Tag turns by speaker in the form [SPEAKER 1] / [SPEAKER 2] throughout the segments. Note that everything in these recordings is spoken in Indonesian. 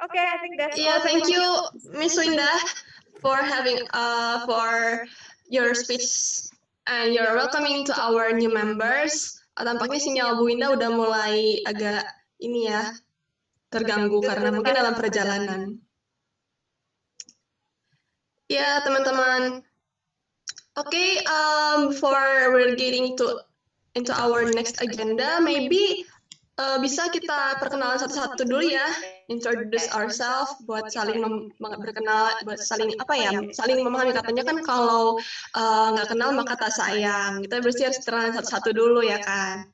[SPEAKER 1] Okay, I think that's
[SPEAKER 2] Yeah, thank you, Miss Winda, for having for your speech and your welcoming to our new members. Tampaknya sinyal Bu Winda udah mulai agak ini ya terganggu karena mungkin dalam perjalanan. Ya teman-teman. Okay, before we're getting into our next agenda, maybe bisa kita perkenalan satu-satu dulu ya, introduce ourselves buat saling berkenal, buat saling saling memahami. Katanya kan kalau nggak kenal maka tak sayang. Kita berarti harus kenalan satu-satu dulu ya kan.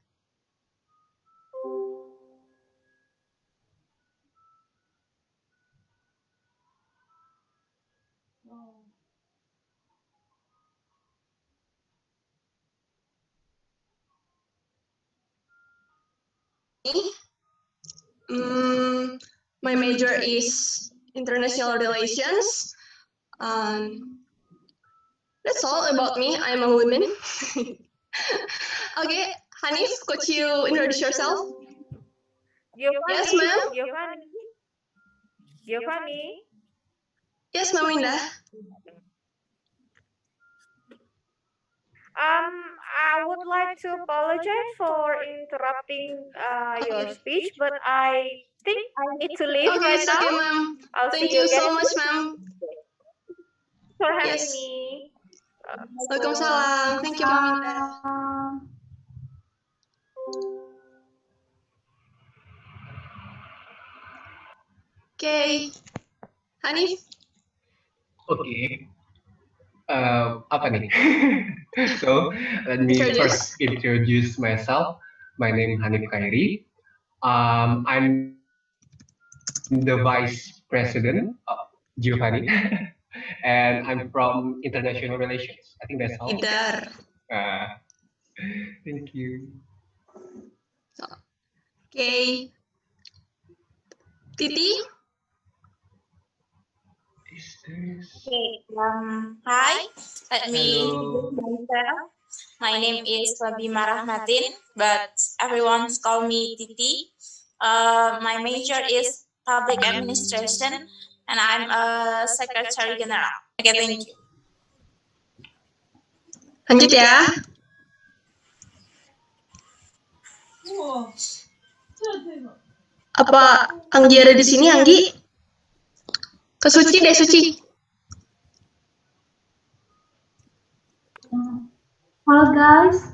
[SPEAKER 2] My major is international relations. That's all about me. I'm a woman. Okay, Hanif, could you introduce yourself?
[SPEAKER 1] Giovanni.
[SPEAKER 2] Yes, ma'am.
[SPEAKER 1] Giovanni.
[SPEAKER 2] Yes, Ma'am Winda.
[SPEAKER 1] I would like to apologize for interrupting your speech, but I think I need to leave right now.
[SPEAKER 2] Okay, ma'am. Thank you so much, ma'am.
[SPEAKER 1] For having me.
[SPEAKER 2] Waalaikumsalam. Thank you, Ma'am Winda. Okay, Hanif.
[SPEAKER 3] Okay. Apa nih? So, let me first introduce myself. My name is Hanif Khairi. I'm the Vice President of Giovanni, and I'm from International Relations. I think that's all.
[SPEAKER 2] Idar.
[SPEAKER 3] Thank you.
[SPEAKER 2] Okay. Titi.
[SPEAKER 4] Okay, hi, let me introduce myself. My name is Fabima Rahmatin, but everyone call me Titi. My major is public administration, and I'm a secretary general. Okay, thank you.
[SPEAKER 2] Lanjut ya. Apa Anggi ada di sini, Anggi? Ke Suci deh, Suci.
[SPEAKER 5] Hello guys,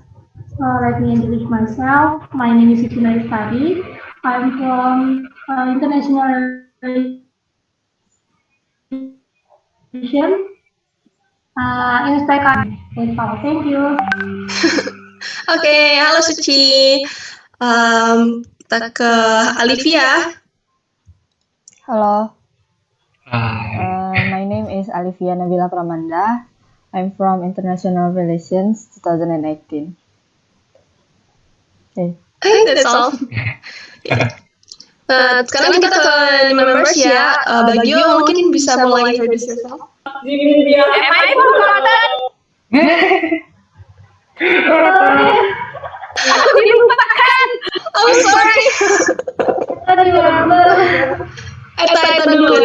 [SPEAKER 5] let me introduce myself. My name is Siti Naristadi. I'm from International Relations in STECAN. Thank you.
[SPEAKER 2] Oke, halo Suci. Kita ke Alivia.
[SPEAKER 6] Hello. My name is Alivia Nabila Pramanda. I'm from International Relations 2018.
[SPEAKER 2] Okay. That's all. Sekarang kita ke new members ya. Bagio mungkin bisa mulai introduce yourself. Aku dilupakan. I'm sorry. Eta dulu.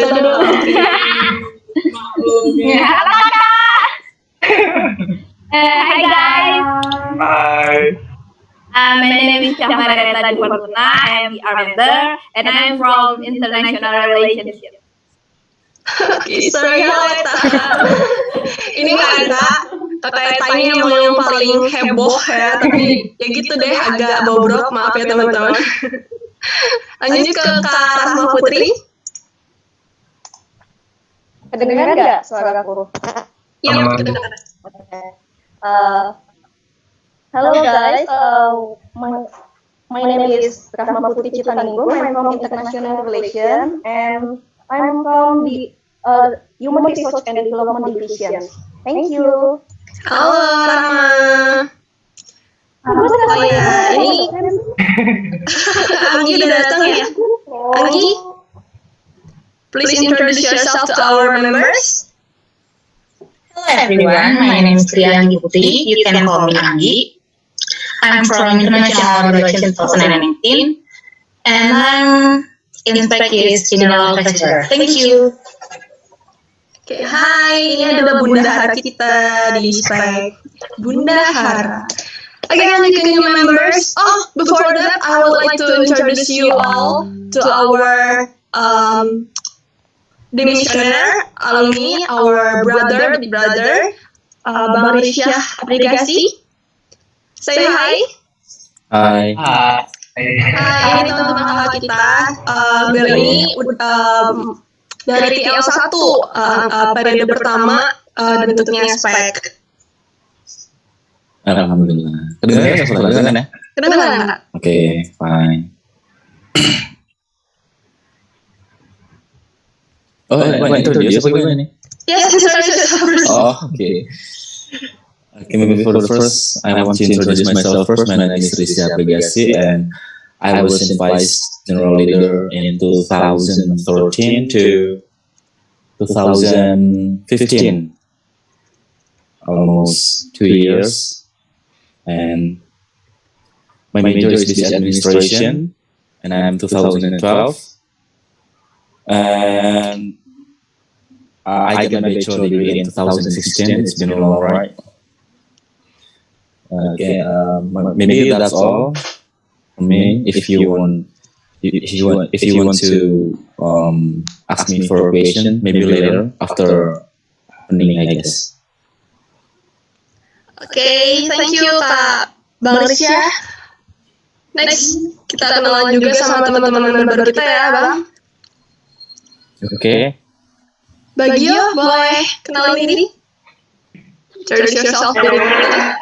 [SPEAKER 1] Hi guys.
[SPEAKER 3] Bye.
[SPEAKER 1] My name is Syahmareta Difortuna. I am the Armender, and I am from International Relations.
[SPEAKER 2] Sorry, Eta. Ini Kak Eta. Kakak Eta ini yang paling heboh ya, tapi ya gitu deh, agak bobrok, maaf ya teman-teman. Lanjut ke Kak Rahma Putri.
[SPEAKER 7] Kedengeran nggak suaraku?
[SPEAKER 2] Iya, kedengeran.
[SPEAKER 7] Hello guys, my name is Rahma Putri Citaningrum. I'm from International Relations and I'm from the Human Resource and Development Division. Thank you.
[SPEAKER 2] Halo Rahma. Oh ya, ini Anggi udah datang ya? Anggi, please introduce yourself to our members.
[SPEAKER 8] Hello everyone, my name is Trianggi Putri. You can call me Anggi. I'm from International Relations 2019, and I'm Inspect is General Treasurer. Thank you.
[SPEAKER 2] Oke, hai, ini adalah Bunda Hara kita di Spek. Bunda Hara. Okay, lanjut ke new members. Oh, before that, I would like to introduce you all to our demissioner, alumni, our big brother, Bang Risha Aplikasi. Say hi.
[SPEAKER 9] Hai.
[SPEAKER 3] Hai.
[SPEAKER 2] Hai, ini teman-teman kakak kita. Beliau ini dari TL1, periode pertama bentuknya spek.
[SPEAKER 9] Alhamdulillah. Kedengaran ya suara kedengaran ya?
[SPEAKER 2] Kedengaran nggak?
[SPEAKER 9] Oke, fine. Introduce apa gimana nih?
[SPEAKER 2] Yes, sorry.
[SPEAKER 9] Oh, okay. Okay, maybe for the first, I want to introduce myself first. My name is Risha Aplikasi, and I was in Vice General Leader in 2013 to 2015, almost 2 years. And my major is business administration, and I'm 2012. And I got my bachelor degree in 2016. It's been a long ride. Okay, maybe that's all for me. If you want to ask me for a question, maybe later after opening, I guess.
[SPEAKER 2] Oke, thank you Pak Bang Risha. Next, kita kenalan juga sama teman-teman member kita ya, Bang.
[SPEAKER 9] Oke.
[SPEAKER 2] Bagio, boleh kenalin diri? Introduce yourself dari mana?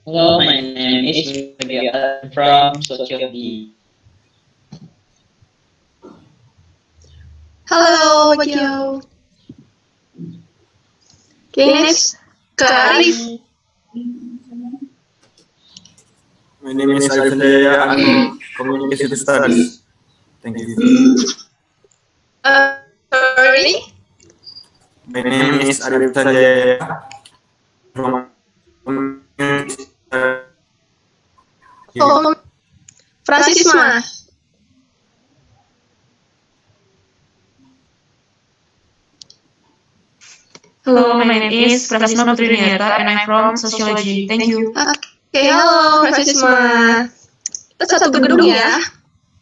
[SPEAKER 10] Hello, my name is Bagio. I'm from Sociology.
[SPEAKER 2] Halo, Bagio. Okay, next, Kak Arif.
[SPEAKER 11] My name is Arif Sanjaya. I'm Communication Studies. Thank you.
[SPEAKER 2] Sorry?
[SPEAKER 11] My name is Arif Sanjaya. From
[SPEAKER 2] Fransisma.
[SPEAKER 12] Hello, my name is Prasma Putri Niyata and I'm from Sociology. Thank you.
[SPEAKER 2] Oke, halo Fransisma. Kita satu gedung ya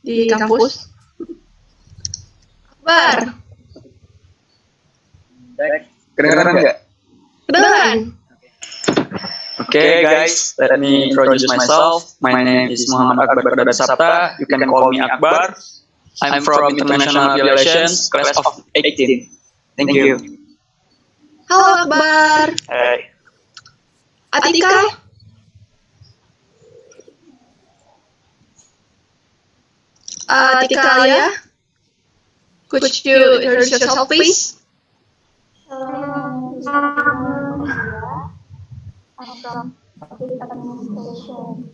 [SPEAKER 2] di kampus. Akbar.
[SPEAKER 13] Kedengaran nggak?
[SPEAKER 2] Kedengaran.
[SPEAKER 13] Okay, guys, let me introduce myself. My name is Muhammad Akbar Perdana Sabta. You can call me Akbar. I'm from International Relations, class of 18. Thank you.
[SPEAKER 2] Halo Akbar.
[SPEAKER 13] Hai.
[SPEAKER 2] Atika. Atika Alia. Could you introduce yourself, please?
[SPEAKER 14] I'm from Public Administration.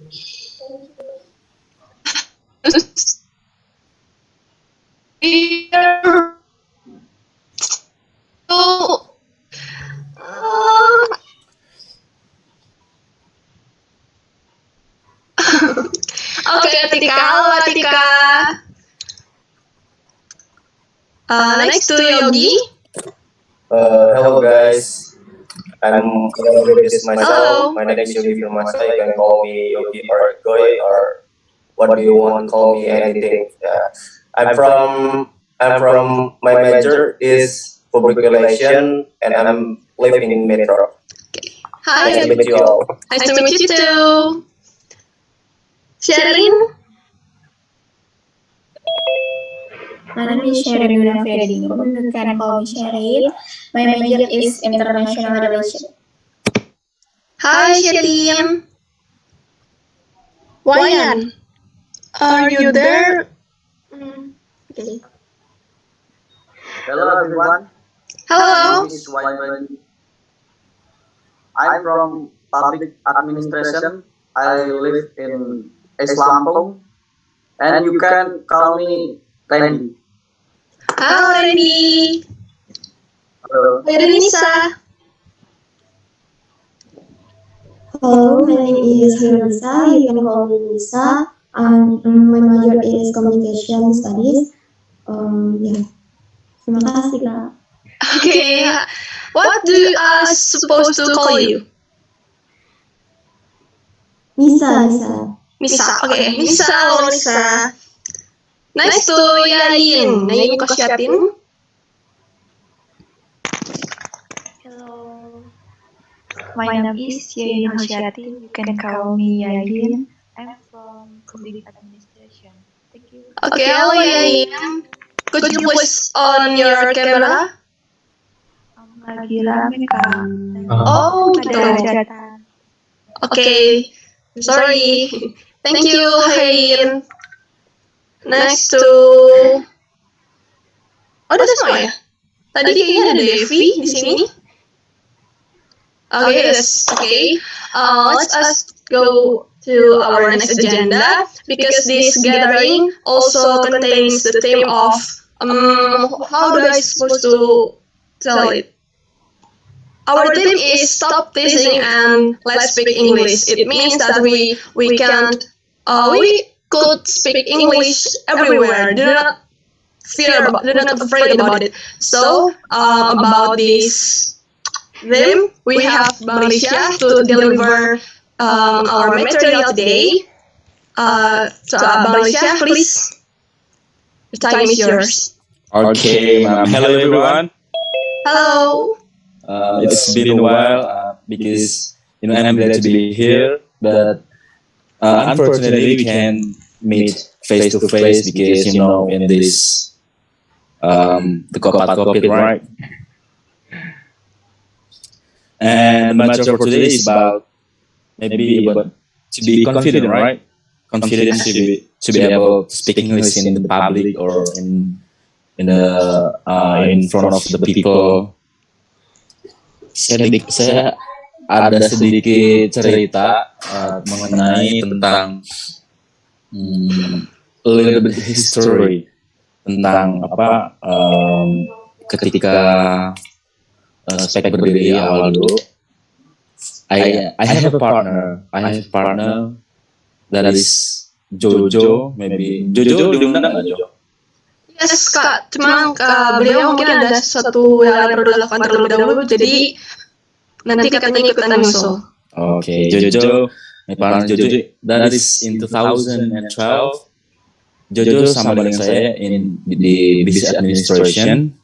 [SPEAKER 2] Oke, Atika. Halo Atika. Next to Yogi.
[SPEAKER 15] Hello guys, I'm gonna introduce myself. My name is Yogi Firmansyah. You can call me Yogi or Goy or what do you want? Call me anything. Yeah. I'm from my major is public relation and I'm living in Metro.
[SPEAKER 2] Hi.
[SPEAKER 15] Nice to meet you all.
[SPEAKER 2] Nice to meet you too. Sherin.
[SPEAKER 14] My name is Sherin Gunafredingo. You can call me Sherin. My major is International Relations.
[SPEAKER 2] Hi, Sherin. Wayan, are you there? Okay.
[SPEAKER 16] Hello everyone.
[SPEAKER 2] Hello.
[SPEAKER 16] My name is Wayan. I'm from public administration. I live in East Lampung, and you can call me Randy.
[SPEAKER 2] Halo Randy.
[SPEAKER 16] Hello.
[SPEAKER 2] Hai Denisa.
[SPEAKER 14] Hello, my name is Lisa. You can call me Lisa. My major is communication studies. Ya, terima kasih Kak.
[SPEAKER 2] Okay, what do you supposed to call you?
[SPEAKER 14] Nisa.
[SPEAKER 2] Misa. Okay, Misa, halo Nisa. Nice to Yayin. Yayin Kosyatin.
[SPEAKER 17] Hello, my name is Yayin Kosyatin. You can call me Yayin. I'm from public administration. Thank you.
[SPEAKER 2] Okay, hello Yayin. Could you please on your camera?
[SPEAKER 17] Lagi rame Kak.
[SPEAKER 2] Oh, gitu. Okay, sorry. Thank you, Yayin. Next to... Oh, udah semua ya? Tadi kayaknya ada Devi di sini. Okay, that's okay. Let's us go to our next agenda because this gathering also contains the theme of how do I supposed to tell it? Our theme is stop teasing and let's speak English. It means that we could speak English everywhere. Do not afraid about it. So about this theme, we have Bang Risha to deliver our material today. So Bang Risha, please. The time is yours.
[SPEAKER 9] Okay, hello everyone.
[SPEAKER 2] Hello.
[SPEAKER 9] It's been a while because I'm glad to be here, but unfortunately we can meet face to face because in this the COVID, right? And the matter for today is about to be confident, right? Confident to be able to speak English in the public or in front of the people. Saya ada sedikit cerita mengenai tentang a little bit history tentang ketika Spek berdiri awal dulu. I have a partner that is Jojo, maybe Jojo diundang nggak Jo?
[SPEAKER 2] Yes Kak, cuma beliau mungkin ada sesuatu yang perlu dilakukan terlebih dahulu, jadi nanti katanya ikutan nyusul.
[SPEAKER 9] Okay, Jojo, my partner Jojo, that is in 2012. Jojo sama dengan saya di business administration.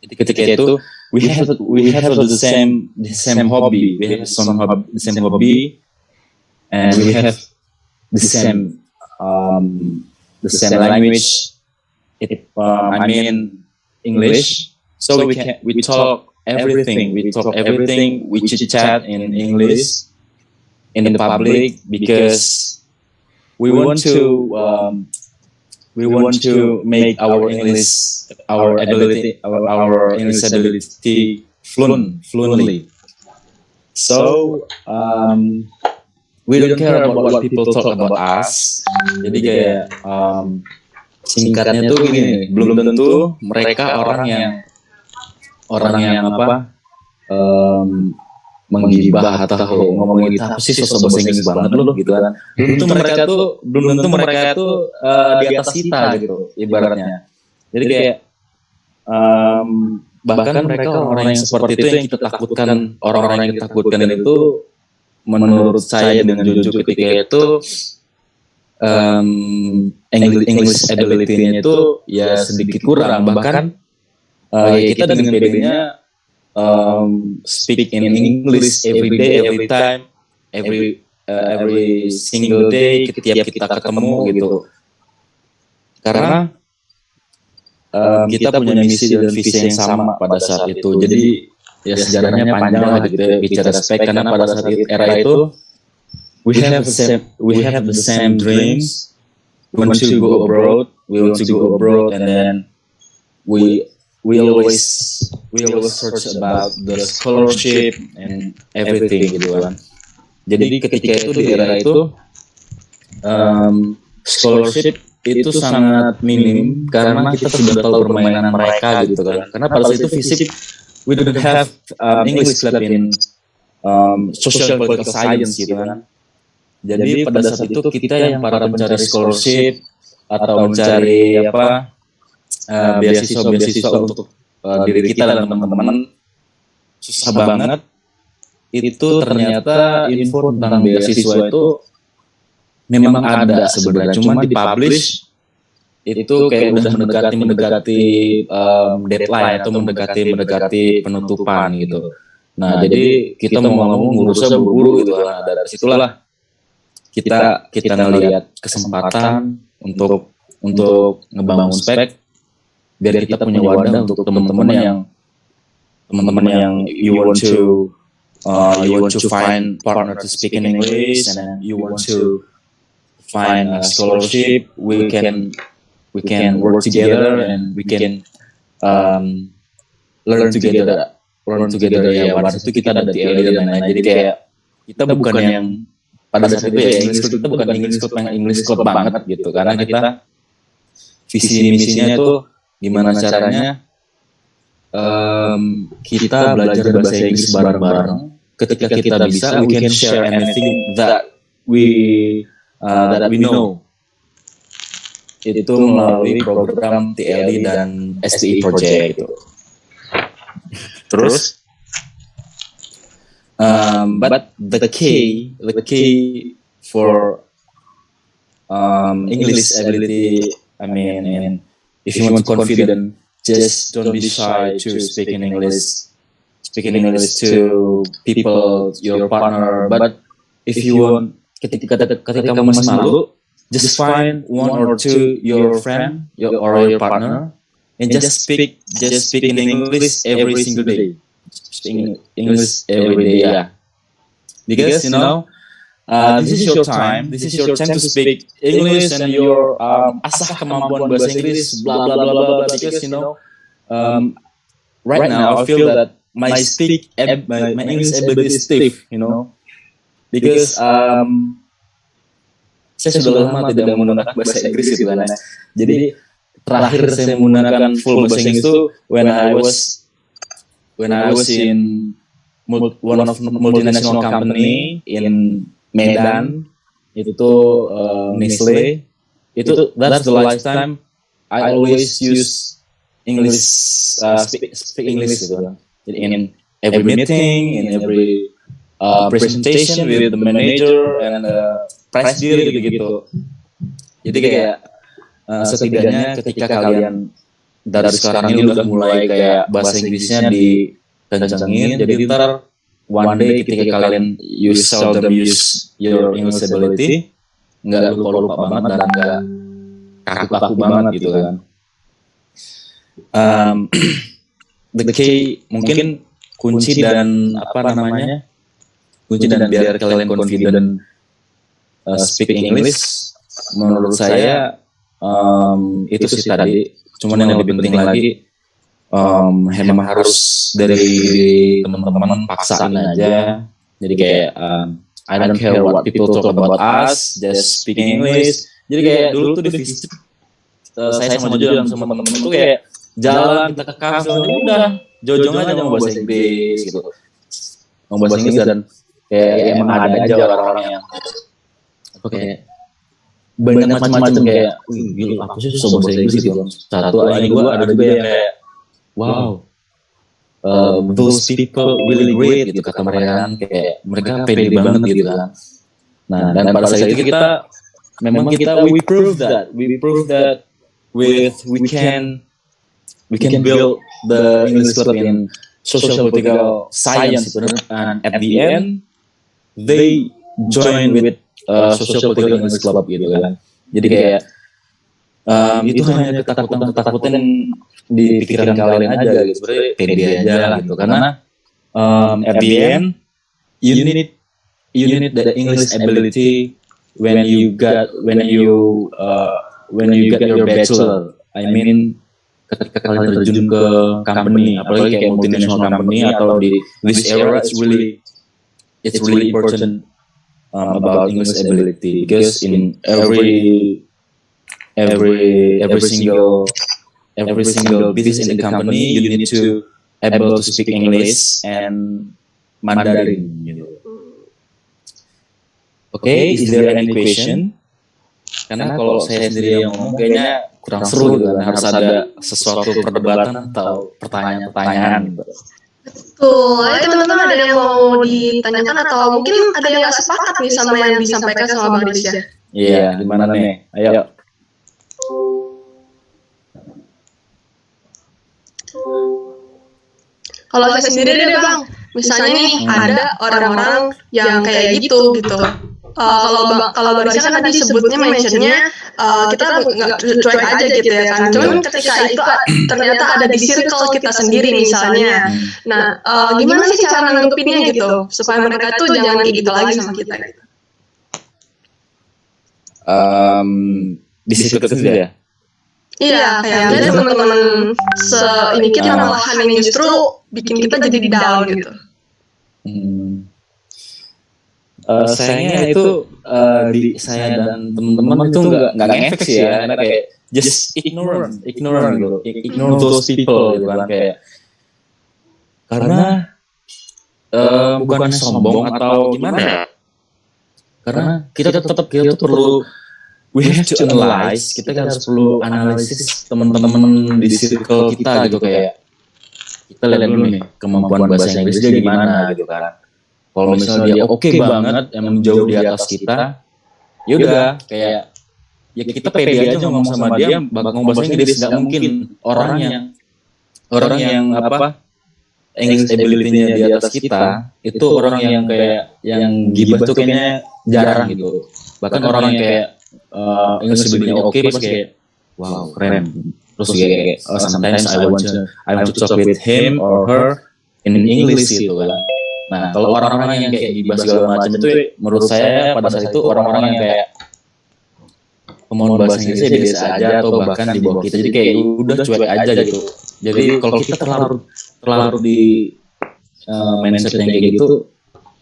[SPEAKER 9] Ketika itu we have the same hobby, we have the same hobby, and we have the same language. I mean English, so we talk everything. We chit chat in English in the public because we want to make our English ability fluently. So we don't care about what people talk about us. Jadi kayak singkatnya tuh gini, belum tentu mereka orang yang menggibah atau ngomongin kita apa sih sosok bahasa Inggris banget lu gitu kan. Belum tentu mereka tuh di atas kita gitu ibaratnya. Jadi kayak bahkan mereka orang yang seperti itu yang kita takutkan, orang-orang yang kita takutkan itu menurut saya dengan Jojo ketika itu English ability-nya itu ya sedikit kurang, bahkan kita dengan bedanya speak in English every day, every time, every single day setiap kita ketemu gitu. Karena kita punya misi dan visi yang sama pada saat itu. Jadi ya sejarahnya panjang lah gitu ya, bicara Spek, karena pada saat era itu we have the same dreams. We want to go abroad, and then we always search about the scholarship and everything gitu kan. Jadi ketika itu di era itu scholarship itu sangat minim karena kita sudah tahu permainan mereka gitu kan. Karena pada saat itu fisik we don't have English club in social political science gitu kan. Jadi pada saat itu kita yang para pencari scholarship atau mencari beasiswa untuk diri kita dan teman-teman susah banget. Itu ternyata info tentang beasiswa itu memang ada sebenarnya, cuma dipublish itu kayak udah mendekati deadline atau mendekati penutupan gitu. Nah, jadi kita mau ngurusnya buru-buru gitu. Nah, dari situlah kita ngelihat kesempatan untuk ngebangun spek biar kita punya wadah untuk teman-teman yang you want to find partner to speak in English, and then you want to find a scholarship. We can work together and we can learn together ya. Waktu itu kita ada TLD dan lain-lain. Jadi kayak kita bukan yang pada saat itu ya English Club, kita bukan English Club banget gitu, karena kita visi misinya itu gimana caranya kita belajar bahasa Inggris bareng-bareng. Ketika kita bisa, we can share anything that we know. Itu melalui program TLD dan STI Project gitu. Terus, but the key for English ability, I mean, if you want to confident, just don't be shy to speak in English to people, your partner. But if you want, ketika kamu masih malu, just find one or two your friend or your partner and just speak in English every single day. Speaking English every day, yeah. Because this is your time. This is your time to speak English and your asah kemampuan bahasa Inggris, blah blah blah blah blah. Because right now I feel that my English ability is stiff, because saya sudah lama tidak menggunakan bahasa Inggris gitu kan. Jadi terakhir saya menggunakan full bahasa Inggris itu when I was in one of multinational company in Medan, itu tuh Nestle. That's the last time I always use English, speak English gitu kan. Jadi in every meeting, in every presentation with the manager and presidir gitu. Jadi kayak setidaknya ketika kalian dari sekarang ini udah mulai kayak bahasa Inggrisnya dikencangin, jadi ntar one day ketika kalian seldom use your English ability, nggak lupa banget dan nggak kaku banget gitu kan. The key mungkin kunci dan kunci dan biar kalian confident speak English, menurut saya itu sih tadi. Cuman yang lebih penting lagi memang harus dari teman-teman paksain aja. Jadi kayak I don't care what people talk about us, just speak English. Jadi kayak dulu tuh di visit saya sama Jojo dan sama teman-teman tuh kayak jalan kita ke kafe udah jojong aja mau bahasa Inggris gitu. Mau bahasa Inggris dan kayak emang ada aja orang-orang yang kayak banyak macam-macam kayak gila aku sih susah bahasa Inggris gitu. Satu ini gue ada juga yang kayak wow, those people really great gitu kata mereka kan, kayak mereka pede banget gitu kan. Nah dan pada saat itu kita we prove that we can build the English Club in social political science, and at the end they join with social political English Club gitu kan. Jadi kayak itu hanya ketakutan di pikiran kalian aja gitu, sebenarnya pede aja gitu, karena at the end you need the English ability when you get your bachelor. I mean ketika kalian terjun ke company, apalagi kayak multinational company atau di this era, it's really important about English ability, because in every single business in the company you need to able to speak English and Mandarin gitu. Okay, is there any question? Karena kalau saya sendiri yang ngomong kayaknya kurang seru gitu kan. Harus ada sesuatu perdebatan atau pertanyaan-pertanyaan gitu.
[SPEAKER 2] Tuh, ayo teman-teman ada yang mau ditanyakan atau mungkin ada yang nggak sepakat nih sama yang disampaikan sama Bang Risha?
[SPEAKER 9] Iya, gimana nih? Ayo.
[SPEAKER 2] Kalau saya sendiri deh Bang, misalnya nih ada orang-orang yang kayak gitu. Kalau Bang Risha kan tadi sebutnya mentionnya kita nggak cuek aja gitu ya kan. Cuman ketika itu ternyata ada di circle kita sendiri misalnya. Nah, gimana sih cara nanggepinnya gitu supaya mereka tuh jangan kayak gitu lagi sama kita gitu.
[SPEAKER 9] Di situ ya.
[SPEAKER 2] Iya, kayaknya teman-teman ini kita malahan yang justru bikin kita jadi down gitu.
[SPEAKER 9] Sayangnya itu di saya dan teman-teman itu nggak ngefek sih ya, karena kayak just ignore gitu, ignore those people gitu kan, kayak karena bukan sombong atau gimana, karena kita perlu we have to analyze, kita harus perlu analisis teman-teman di circle kita gitu, kayak kita lihat dulu nih kemampuan bahasa Inggris dia gimana gitu kan. Kalau misalnya dia oke banget, emang jauh di atas kita, ya udah kayak ya kita pede aja ngomong sama dia, ngomong bahasa Inggris. Nggak mungkin orang yang English ability-nya di atas kita itu orang yang kayak yang gibah tuh kayaknya jarang gitu. Bahkan orang yang kayak English ability-nya oke, pas kayak wow keren. Terus kayak sometimes I want to talk with him or her in English gitu kan. Nah, kalau orang-orang yang kayak gibah segala macam itu, menurut saya pada saat itu orang-orang yang kayak kemampuan bahasa Inggrisnya biasa aja atau bahkan di bawah kita, jadi kayak udah cuek aja gitu. Jadi kalau kita terlalu di mindset yang kayak gitu,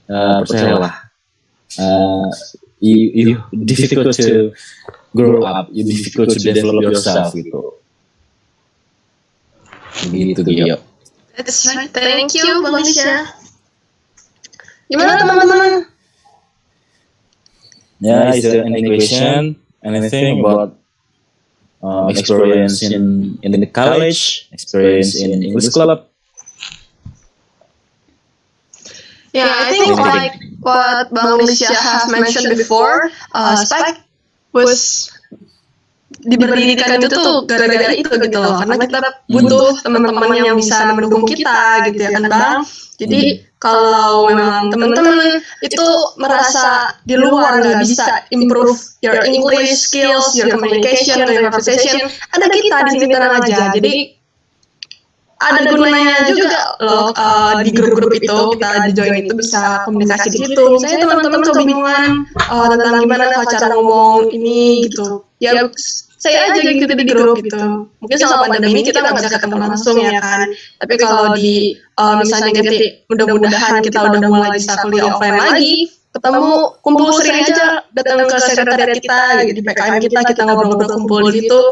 [SPEAKER 9] percayalah, you difficult to grow up, you difficult to develop yourself gitu. Begitu dia.
[SPEAKER 2] That's right. Thank you, Bang Risha. Gimana teman-teman?
[SPEAKER 9] Yeah, is there any question? Anything about experience in the college, experience in English club?
[SPEAKER 2] Yeah, I think like what Bang Risha has mentioned before, Spike was diberdirikan itu tuh gara-gara itu gitu loh, karena kita butuh teman-teman yang bisa mendukung kita gitu ya kan Bang. Jadi kalau memang teman-teman itu merasa di luar nggak bisa improve your English skills, your communication, your conversation, ada kita di sini, tenang aja. Jadi ada gunanya juga loh di grup-grup itu, kita di join itu bisa komunikasi di situ. Misalnya teman-teman kebingungan tentang gimana cara ngomong ini gitu, ya saya aja gitu di grup gitu. Mungkin selama pandemi ini kita nggak bisa ketemu langsung ya kan. Tapi kalau di misalnya nanti mudah-mudahan kita udah mulai bisa kuliah offline lagi, ketemu kumpul sering aja, datang ke sekretariat kita di PKM kita ngobrol-ngobrol kumpul di situ.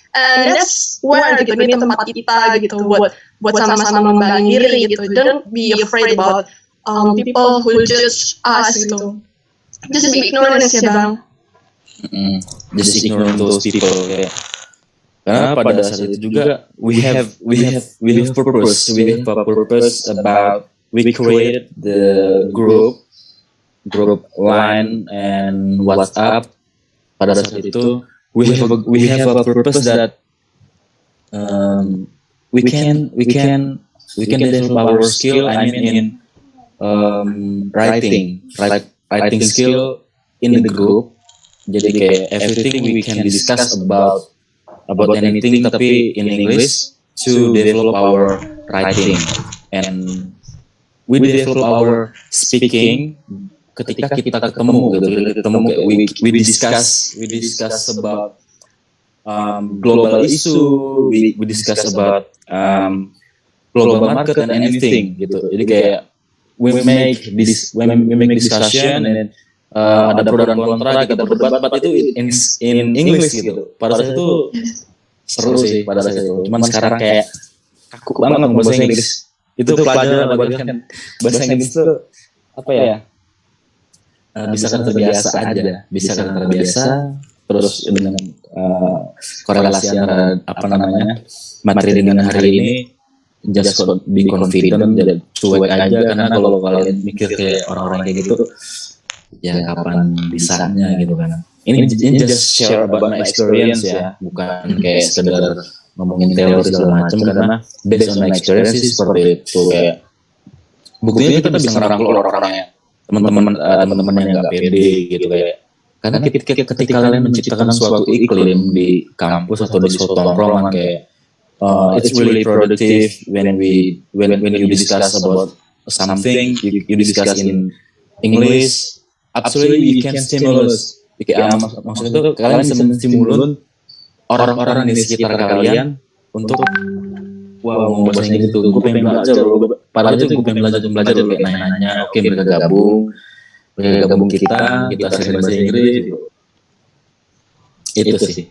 [SPEAKER 2] And that's where gitu, ini tempat kita gitu buat sama-sama membangun diri gitu. Don't be afraid about people who judge us gitu. Just be ignorant ya Bang.
[SPEAKER 9] Just ignore those people kayak. Karena pada saat itu juga we have purpose. We have a purpose about we created the group line and WhatsApp. Pada saat itu we have a purpose that we can develop our skill. I mean in writing skill in the group. Jadi kayak everything we can discuss about anything tapi in English to develop our writing, and we develop our speaking ketika kita ketemu we discuss about global issue, we discuss about global market and anything gitu. Jadi kayak we make discussion and ada pro dan kontra, kita berdebat itu in English gitu. Pada saat itu seru sih pada saat itu. Cuman sekarang kayak kaku banget ngomong bahasa Inggris. Itu pelajaran bahasa Inggris itu apa ya? bisa kan terbiasa aja, bisa kan terbiasa, terus dengan korelasi antara materi dengan hari ini, just be confident, jadi cuek aja, karena kalau kalian mikir kayak orang-orang kayak gitu, ya kapan bisanya gitu kan. Ini just share about my experience ya, bukan kayak sekedar ngomongin teori segala macam, karena based on my experience seperti itu. Kayak buktinya kita bisa ngerangkul orang-orang yang teman-teman yang nggak pede gitu, kayak karena ketika kalian menciptakan suatu iklim di kampus atau di suatu tongkrongan, kayak it's really productive when you discuss about something, you discuss in English, absolutely you can stimulus. Maksudnya itu kalian bisa menstimulun orang-orang di sekitar kalian untuk mau bahasa Inggris itu, gue pengen belajar loh, padahal itu gue pengen belajar kayak nanya-nanya, oke mereka gabung kita sharing bahasa Inggris gitu. Itu sih.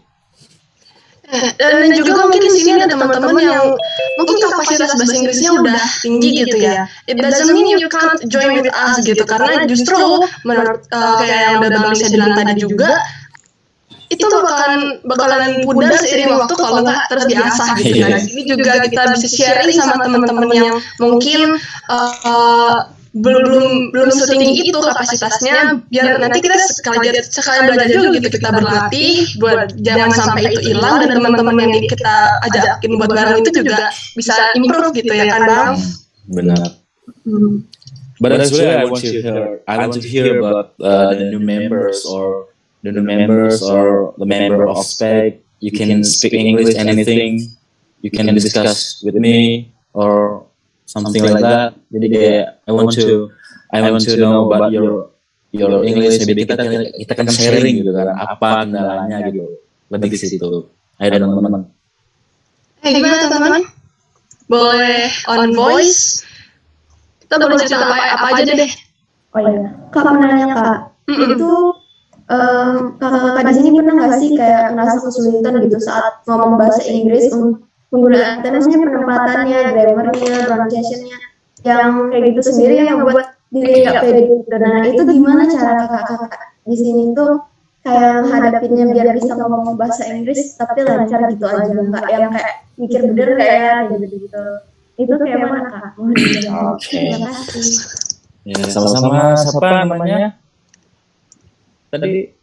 [SPEAKER 2] Dan juga mungkin di sini ada teman-teman yang mungkin kapasitas bahasa Inggrisnya udah tinggi gitu ya. It doesn't mean you can't join with us gitu, karena justru menurut kayak yang udah Bang Lisa bilang tadi juga, itu bakalan pudar seiring waktu kalau nggak terus diasah gitu. Nah, ini juga kita bisa sharing sama teman-teman yang mungkin belum setinggi itu kapasitasnya, biar nanti kita sekalian belajar dulu gitu, kita berlatih buat jangan sampai itu hilang, dan teman-teman yang kita ajakin buat bareng itu juga bisa improve gitu ya kan Bang?
[SPEAKER 9] Benar. But as well, I want to hear about the new members or the member of SPEC. You can speak English, anything. You can discuss with me or something like that. Jadi kayak I want to know about your English. Maybe kita kan sharing gitu kan, apa kendalanya gitu. Lebih ke situ. Ayo teman-teman.
[SPEAKER 2] Gimana teman-teman? Boleh on voice? Kita boleh cerita apa aja deh.
[SPEAKER 7] Oh iya, Kak mau nanya Kak, itu kakak-kakak di sini pernah nggak sih kayak ngerasa kesulitan gitu saat ngomong bahasa Inggris, penggunaan tenasnya, penempatannya, grammarnya, pronunciation-nya, yang kayak gitu sendiri yang buat diri nggak pede gitu. Nah itu gimana cara kakak-kakak di sini tuh kayak menghadapinya biar bisa ngomong bahasa Inggris tapi lancar gitu aja, nggak yang kayak mikir bener kayak gitu. Itu kayak mana Kak?
[SPEAKER 9] Oke. Terima kasih. Ya, sama-sama. Siapa namanya? Tadi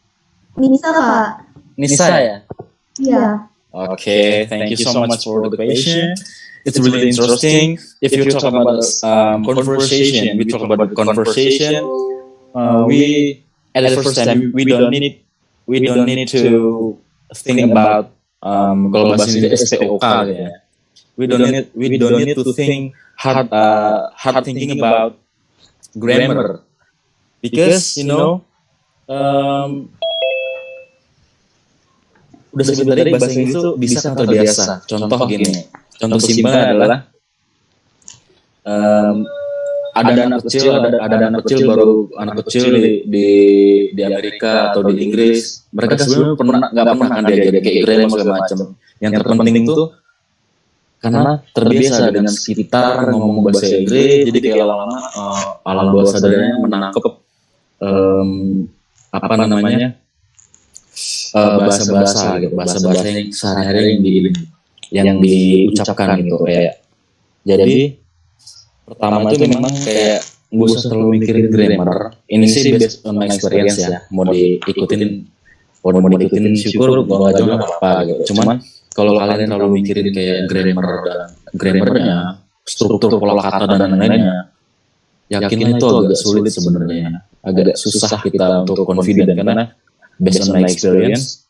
[SPEAKER 7] Nisa Kak.
[SPEAKER 9] Nisa ya?
[SPEAKER 7] Iya.
[SPEAKER 9] Okay, thank you so much for the question. It's really interesting. If you talk about conversation, we talk about conversation. We at the first time we don't need to think about kalau bahasa Inggris SPOK ya. We don't need to think hard thinking about grammar, because you know udah sebut tadi bahasa Inggris itu bisa kan terbiasa. Contoh gini, contoh simpel adalah ada anak kecil baru anak kecil di Amerika atau di Inggris, mereka sebenarnya nggak pernah kan diajarin kayak grammar segala macam. Yang terpenting itu karena terbiasa dengan sekitar ngomong bahasa Inggris, jadi kayak lama-lama alam bawah sadarnya menangkap bahasa-bahasa gitu, bahasa-bahasa yang sehari-hari yang diucapkan gitu kayak. Jadi pertama itu memang kayak nggak usah terlalu mikirin grammar. Ini sih based on my experience ya. Mau diikutin syukur, kalau nggak juga apa gitu. Cuman kalau kalian terlalu mikirin kayak grammarnya, struktur pola kata dan lain-lainnya, yakin itu agak sulit sebenarnya, agak susah kita untuk confident, karena based on my experience,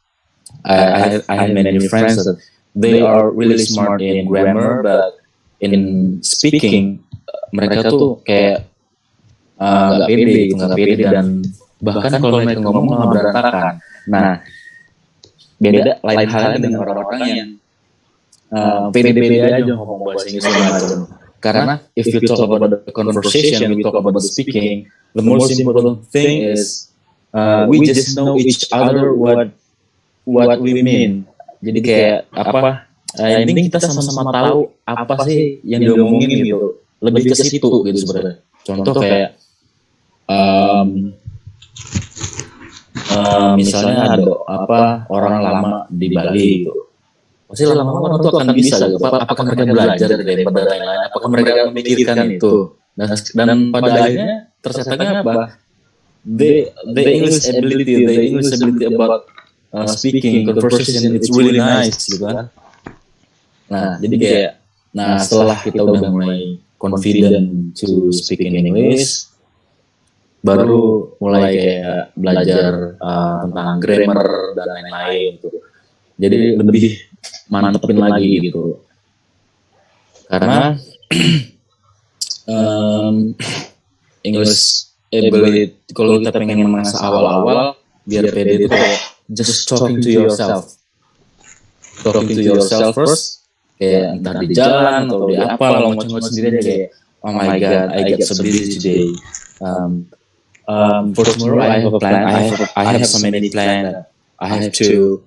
[SPEAKER 9] I have many friends that they are really smart in grammar, but in speaking mereka tuh kayak nggak pede dan bahkan kalau mereka ngomong malah berantakan. Nah, beda lain halnya dengan orang-orang yang pede-pede aja ngomong bahasa Inggris macam. Karena if you talk about the conversation, we talk about the speaking, the most important thing is we just know each other what we mean. Jadi kayak yang penting kita sama-sama tahu apa sih yang diomongin gitu. Lebih ke situ gitu sebenarnya. Contoh kayak misalnya ada orang lama di Bali gitu, pasti lama-lama orang itu akan bisa gitu. Apakah mereka belajar daripada lain-lain? Apakah mereka memikirkan itu? Dan pada akhirnya tercapainya apa? The English ability about speaking conversation, it's really nice gitu kan. Nah jadi kayak setelah kita udah mulai confident to speak in English, baru mulai kayak belajar tentang grammar dan lain-lain gitu. Jadi lebih mantepin lagi gitu. Karena English ability, kalau kita pengen masa awal-awal biar pede itu kayak just talking to yourself first, kayak entah di jalan atau di apa, kalau ngoceh-ngoceh sendiri aja kayak oh my god, I get so busy today. For tomorrow I have a plan. I have so many plans that I have to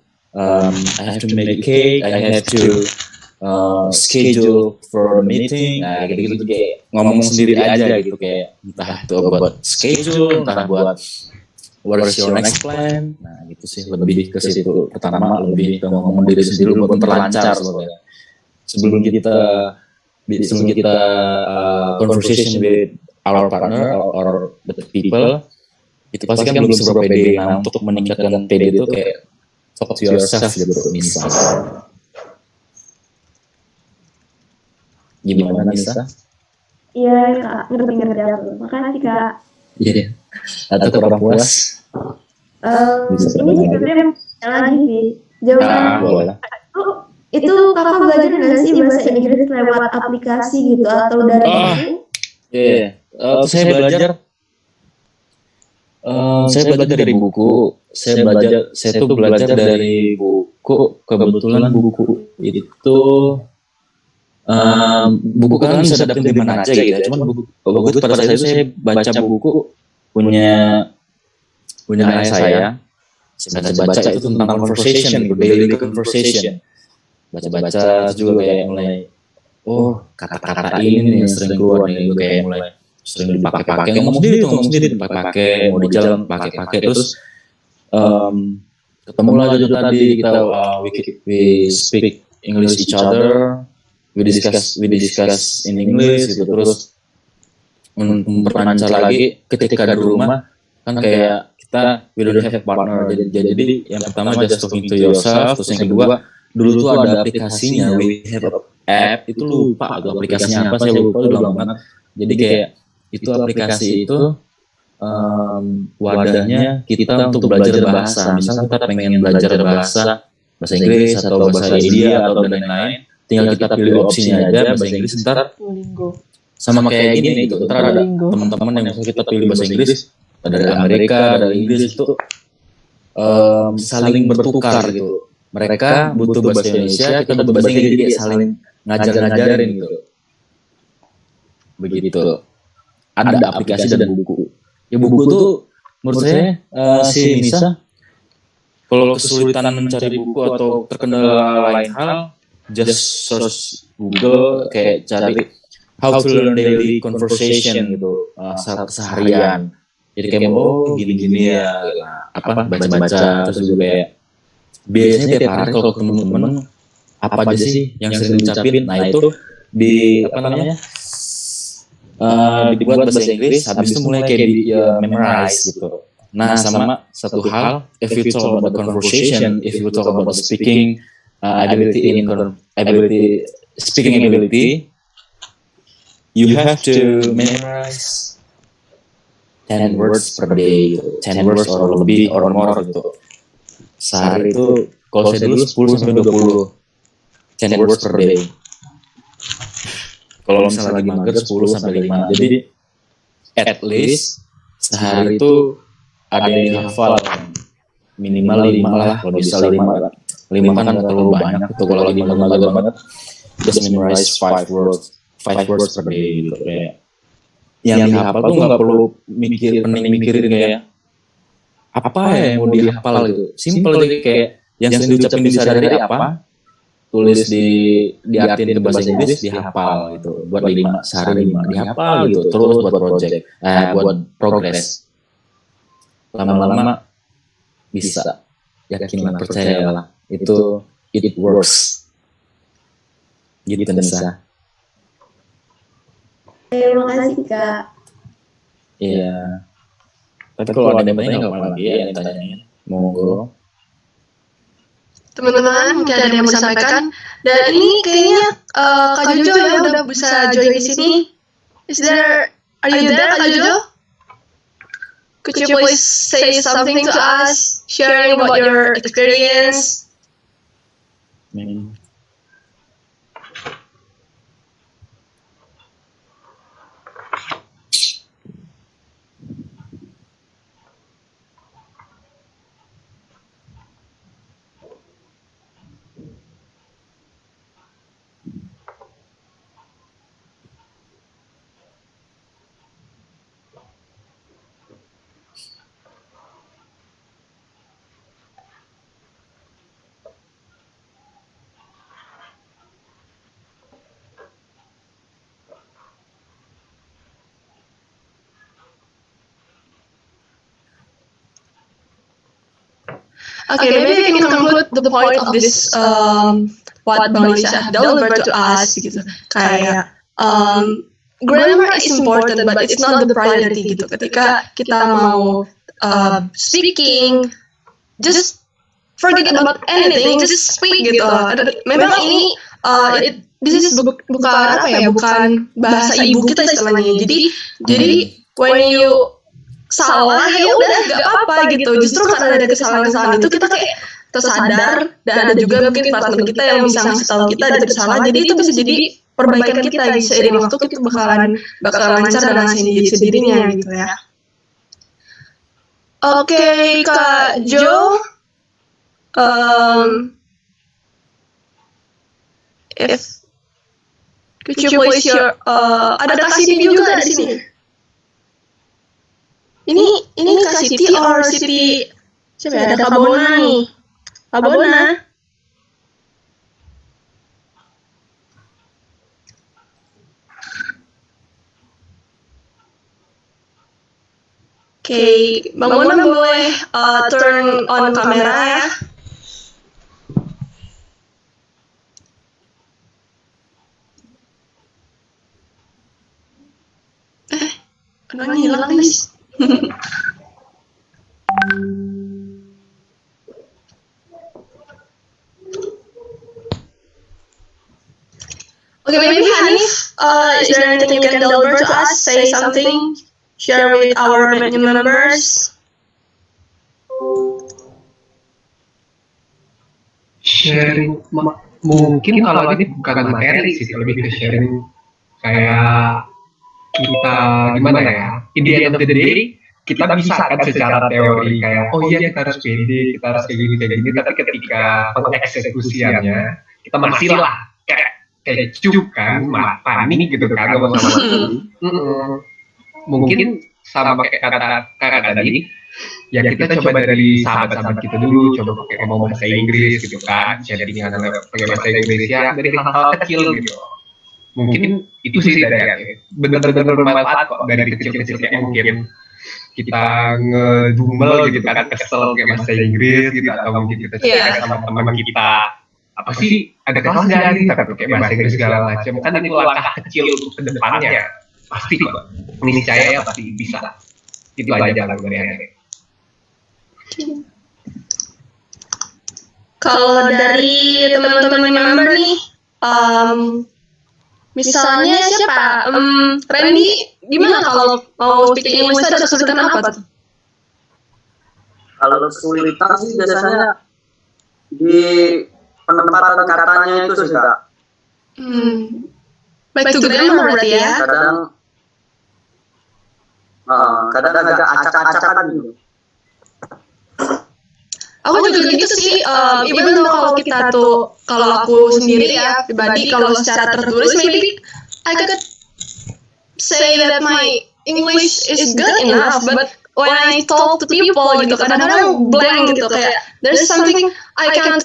[SPEAKER 9] make a cake. I have to schedule for a meeting. Nah, gitu-gitu kayak ngomong sendiri aja gitu, kayak entah itu buat schedule, entah buat what is your next plan. Nah, gitu sih, lebih ke situ. Pertama lebih ke ngomong diri sendiri buat memperlancar sebenarnya. Sebelum kita conversation with our partner or the people, itu pasti kan belum seberapa pede. Nah, untuk meningkatkan pede itu kayak talk to yourself gitu misalnya. Gimana Nisa?
[SPEAKER 7] Iya Kak, ngerti aku. Makasih Kak.
[SPEAKER 9] Iya deh. Atau kurang puas?
[SPEAKER 7] Ini sebenarnya lagi sih. Jawaban itu Kakak belajar nggak sih bahasa Inggris lewat aplikasi gitu atau dari buku?
[SPEAKER 9] Iya. Saya belajar dari buku. Saya tuh belajar dari buku. Kebetulan buku itu buku kalian bisa dapetin di mana aja gitu. Cuman buku itu pada saat itu saya baca buku punya ayah saya. Saya baca itu tentang conversation, daily conversation. Baca juga kayak mulai kata-kata ini yang sering keluar nih, kayak mulai sering dipakai, ngomong sendiri pakai, mau di jalan pakai, terus ketemu lagi tadi kita we speak English each other, we discuss in English gitu, terus memperlancar lagi ketika di rumah kan kayak kita we don't have partner, jadi yang pertama just talking to yourself, terus yang kedua dulu tuh ada aplikasinya, we have app, itu lupa tuh aplikasinya apa, saya lupa udah lama banget. Jadi kayak itu aplikasi itu wadahnya kita untuk belajar bahasa. Misal kita pengen belajar bahasa Inggris atau bahasa India atau dan lain-lain, tinggal kita pilih opsinya aja bahasa Inggris, ntar sama kayak gini gitu, ntar ada teman-teman yang misalnya kita pilih bahasa Inggris dari Amerika, dari Inggris itu saling bertukar gitu. Mereka butuh bahasa Indonesia, kita butuh bahasa Inggris, jadi saling ngajarin gitu. Begitu. Ada aplikasi dan buku. Ya buku tuh menurut saya si Nisa, kalau kesulitan mencari buku atau terkendala lain hal, just search Google, kayak cari how to learn daily conversation gitu, seharian. Jadi kayak gini-gini ya, baca-baca, terus juga kayak biasanya tiap hari kalau temen-temen apa aja sih yang sering diucapin, nah itu dibuat bahasa Inggris, habis itu mulai kayak memorize gitu. Nah sama satu hal, if you talk about the conversation, if you talk about the speaking ability, you have to memorize 10 words per day, 10 words or lebih or more gitu. Sehari itu kalau saya dulu 10 sampai 20 10 words per day. Kalau misalnya lagi mager 10 sampai 5. Jadi at least sehari itu ada yang dihafal minimal 5 lah, kalau bisa 5 kan nggak terlalu banyak itu. Kalau lagi mager banget just memorize 5 words per day gitu. Kayak yang dihafal tuh nggak perlu mikirin kayak apa yang mau dihafal gitu. Simple aja, kayak yang sering diucapin di sehari-hari apa, tulis diartiin ke bahasa Inggris, dihafal gitu. Buat 5 sehari 5 dihafal gitu. Terus buat project, buat progress. Lama-lama bisa, yakinlah, percayalah, itu it works. Gitu Nisa.
[SPEAKER 14] Terima kasih Kak.
[SPEAKER 9] Iya. Tapi kalau ada yang bertanya nggak apa lagi ya yang ditanyain, monggo.
[SPEAKER 2] Teman-teman, mungkin ada yang mau disampaikan. Dan ini kayaknya Kak Jojo ya udah bisa join di sini. Are you there, Kak Jojo? Could you please say something to us, sharing about your experience? Okay, maybe I can conclude the point of this what Bang Lisa delivered to us gitu. Kayak grammar is important, but it's not the priority gitu. Ketika kita mau speaking, just forget about anything, just speak gitu. Memang ini this is bukan apa ya, bukan bahasa ibu kita istilahnya. Jadi when you salah ya udah nggak apa-apa gitu. Justru karena ada kesalahan-kesalahan itu kita kayak tersadar, dan ada juga mungkin partner kita yang bisa ngasih tahu kita ada kesalahan. Jadi itu bisa jadi perbaikan kita di seiring waktu, kita bakalan lancar dan ngasihin sendirinya gitu ya. Oke, Kak Jo, if could you please share, ada Kak Siti juga di sini. Ini Kak Siti or Siti siapa ya? Ada Kak Bona nih. Kak Bona. Oke, Bang Bona boleh turn on kamera ya. Orangnya hilang guys. Okay, maybe Hanif, is there anything you can deliver to us? Say something, share with our new members.
[SPEAKER 3] Sharing, mungkin kalau ini bukan materi sih, lebih ke sharing kayak kita gimana ya? In the end of the day, kita bisa kan secara teori kayak, oh iya kita harus pede, kita harus kayak gini, tapi ketika pengeksekusiannya, kita masih lah kayak cuk kan, panik gitu kan, mungkin sama kayak kata tadi, ya kita coba dari sahabat-sahabat kita dulu, coba pakai ngomong bahasa Inggris gitu kan, sharing dengan pakai bahasa Inggris ya, dari hal-hal kecil gitu. Mungkin itu sih dari benar-benar bermanfaat kok, dari kecil-kecil kayak mungkin kita ngedumel gitu kan, kesel kayak bahasa Inggris gitu, atau mungkin kita cerita sama teman kita apa sih ada kelas nggak nih tapi kayak bahasa Inggris segala macam, kan itu langkah kecil untuk kedepannya pasti kok, niscaya pasti bisa. Itu aja lah dari Anda.
[SPEAKER 2] Kalau dari teman-teman member nih, misalnya siapa? Randy, gimana kalau mau speaking English ada kesulitan apa tuh?
[SPEAKER 16] Kalau kesulitan sih biasanya di penempatan katanya itu sih Kak.
[SPEAKER 2] Back to grammar berarti ya?
[SPEAKER 16] Kadang agak acak-acakan gitu.
[SPEAKER 2] Aku juga gitu sih, even though kalau kita tuh, kalau aku sendiri ya, pribadi, kalau secara tertulis, maybe I could say that my English is good enough, but when I talk to people gitu, kadang-kadang blank gitu, kayak there's something I can't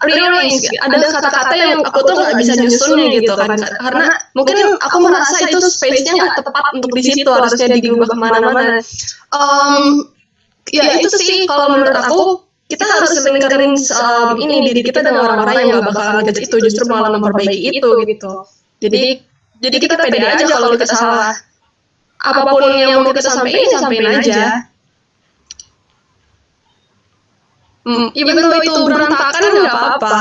[SPEAKER 2] rearrange, ada kata-kata yang aku tuh nggak bisa nyusunnya gitu kan, karena mungkin aku merasa itu space-nya nggak tepat untuk di situ, harusnya diubah kemana-mana. Ya itu sih kalau menurut aku kita harus lingkarin ini diri kita dengan orang-orang yang gak bakal ngejudge itu, justru malah memperbaiki itu gitu. Jadi kita pede aja kalau kita salah. Apapun yang mau kita sampaikan aja. Even though itu berantakan nggak apa-apa.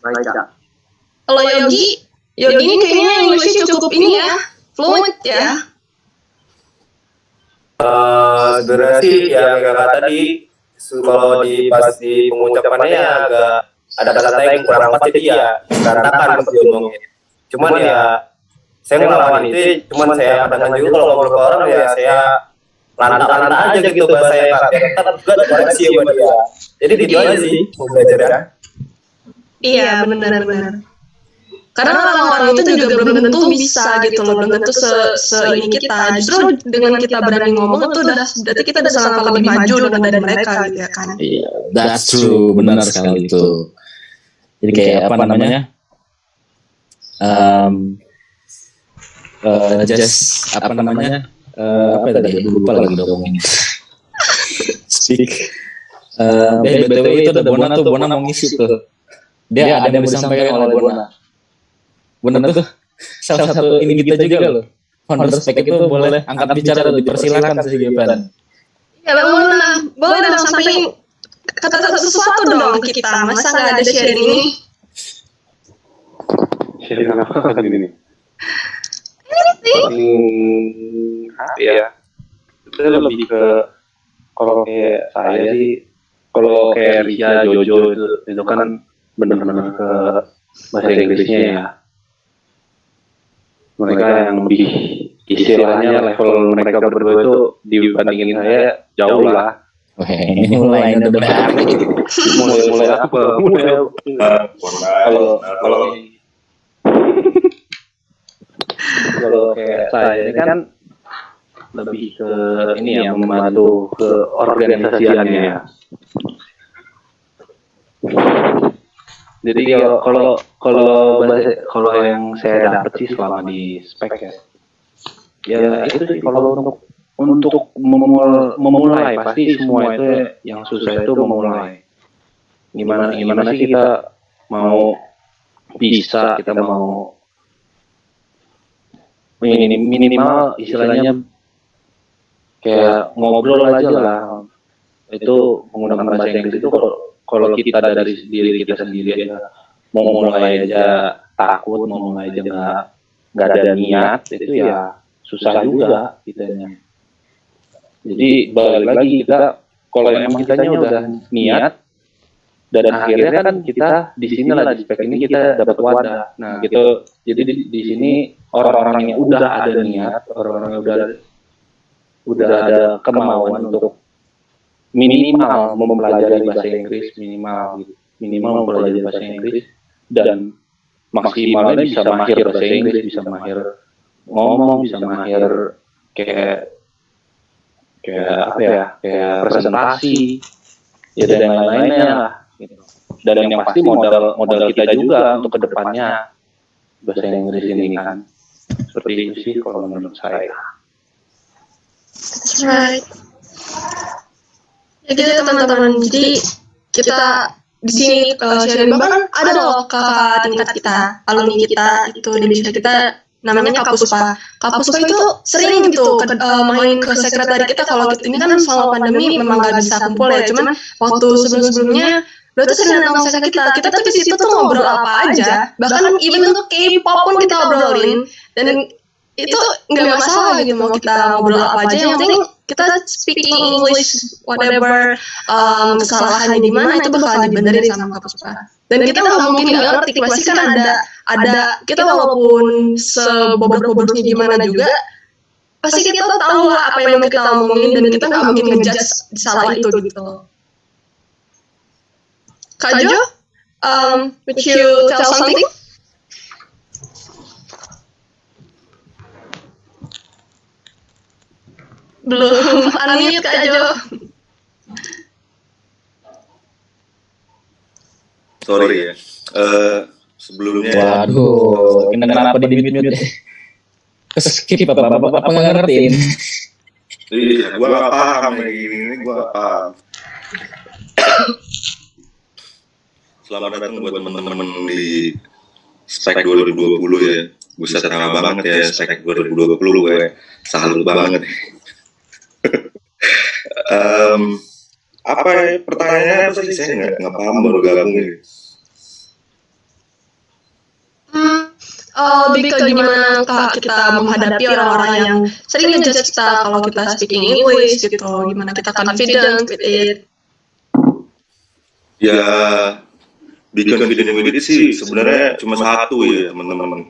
[SPEAKER 16] Baik, Kak.
[SPEAKER 2] Kalau Yogi ini kayaknya English-nya cukup ini ya, fluent ya.
[SPEAKER 15] Sebenarnya sih ya kayak kakak tadi, kalau pas di pengucapannya ya agak ada kata-kata yang kurang pas jadi ya berantakan pas diomongin. Cuman ya saya ngelawan itu, cuman saya kadang juga kalau ngobrol ke orang ya saya lantang-lantang aja gitu bahasanya Kak. Tetap juga koreksi sama dia. Jadi gitu aja sih mau belajar ya.
[SPEAKER 2] Iya benar. Karena orang-orang itu juga belum tentu bisa gitu loh, belum tentu ini kita. Justru dengan kita berani ngomong itu berarti kita udah selangkah lebih maju dari mereka gitu ya kan.
[SPEAKER 9] Iya, that's true, benar sekali itu. Jadi kayak apa namanya? Just apa namanya? Apa tadi? Lupa lagi dong ini. Speak. BTW itu ada Bona mau ngisi tuh. Dia ada yang disampaikan oleh Bona tuh salah satu ini kita juga loh. Founder Spek itu boleh angkat bicara, dipersilakan sih Geplan.
[SPEAKER 2] Ya Bang Bona, boleh dong sampaikan kata sesuatu dong kita. Masa nggak ada sharing ini?
[SPEAKER 18] Sharing apa kali ini? Ya, itu lebih ke kalau kayak saya sih, kalau kayak Ria, Jojo itu kan benar-benar ke bahasa Inggrisnya ya. Mereka yang lebih istilahnya level mereka berdua itu dibandingin saya jauh lah.
[SPEAKER 9] Ini mulai benar.
[SPEAKER 18] Mulai apa? Kalau kayak saya ini kan lebih ke ini ya, membantu ke organisasiannya ya. Jadi kalau yang saya dapat sih selama di Spek ya itu sih, kalau untuk memulai pasti semua itu yang susah itu memulai. Gimana sih kita mau bisa, kita mau minimal istilahnya kayak ngobrol aja lah. Itu menggunakan bahasa Inggris itu kalau kita dari diri kita sendiri aja mau mulai aja takut, mau mulai aja nggak ada niat, itu ya susah juga kitanya. Jadi balik lagi kita, kalau emang kitanya udah niat dan akhirnya kan kita di sini lah di Spek ini kita dapat wadah. Nah gitu, jadi di sini orang-orang yang udah ada niat, orang-orang yang udah ada kemauan untuk minimal mempelajari bahasa Inggris, minimal mempelajari bahasa Inggris, dan maksimalnya bisa mahir bahasa Inggris, bisa mahir ngomong, bisa mahir kayak apa ya, kayak presentasi ya, dan lain-lainnya lah gitu. Dan yang pasti modal kita juga untuk kedepannya bahasa Inggris ini kan. Seperti itu sih kalau menurut saya.
[SPEAKER 2] That's right. Ya gitu teman-teman, jadi kita di sini sharing bahkan ada loh kakak tingkat kita, alumni kita itu di divisi kita namanya Kak Puspa. Kak Puspa itu sering gitu main ke sekretari kita. Kalau ini kan selama pandemi memang nggak bisa kumpul ya, cuman waktu sebelumnya beliau tuh sering datang ke kita tuh di situ tuh ngobrol apa aja, bahkan even untuk K-pop pun kita obrolin, dan itu nggak masalah gitu mau kita ngobrol apa aja, yang penting kita speaking English whatever, kesalahannya di mana itu bakal dibenerin sama Kak Puspa. Dan kita nggak mungkin nggak ngerti, pasti kan ada kita walaupun sebobrok-bobroknya gimana juga, pasti kita tahu lah apa yang kita omongin, dan kita nggak mungkin ngejudge salah itu gitu. Kak Jo, would you tell something? Belum unmute Kak Jo.
[SPEAKER 18] Sorry ya. Sebelumnya.
[SPEAKER 9] Waduh, kenapa di mute? Skip apa nggak ngertiin?
[SPEAKER 19] Iya, gua nggak paham kayak gini, gua nggak paham. Selamat datang buat teman-teman di Spek 2020 ya. Buset, lama banget ya Spek 2020 gue. Salut banget. Apa ya, pertanyaannya apa sih? Saya nggak paham, baru gabung ini.
[SPEAKER 2] Lebih ke gimana Kak kita menghadapi orang-orang yang sering ngejudge kita kalau kita speaking English gitu, gimana kita confident with it.
[SPEAKER 19] Ya, bikin confident with it sih sebenarnya cuma satu ya teman-teman.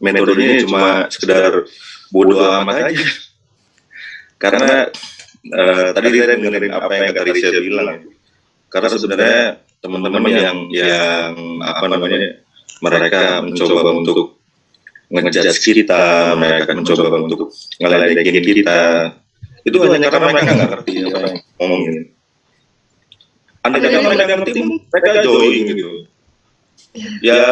[SPEAKER 19] Metodenya cuma sekedar bodo amat aja. Karena tadi saya dengerin apa yang Kak Risha bilang ya. Karena sebenarnya teman-teman yang apa namanya, mereka mencoba untuk ngejudge kita, mereka mencoba untuk ngeledekin kita, itu hanya karena mereka nggak ngerti apa yang ngomongin. Andai kata mereka ngerti, mereka join gitu. Ya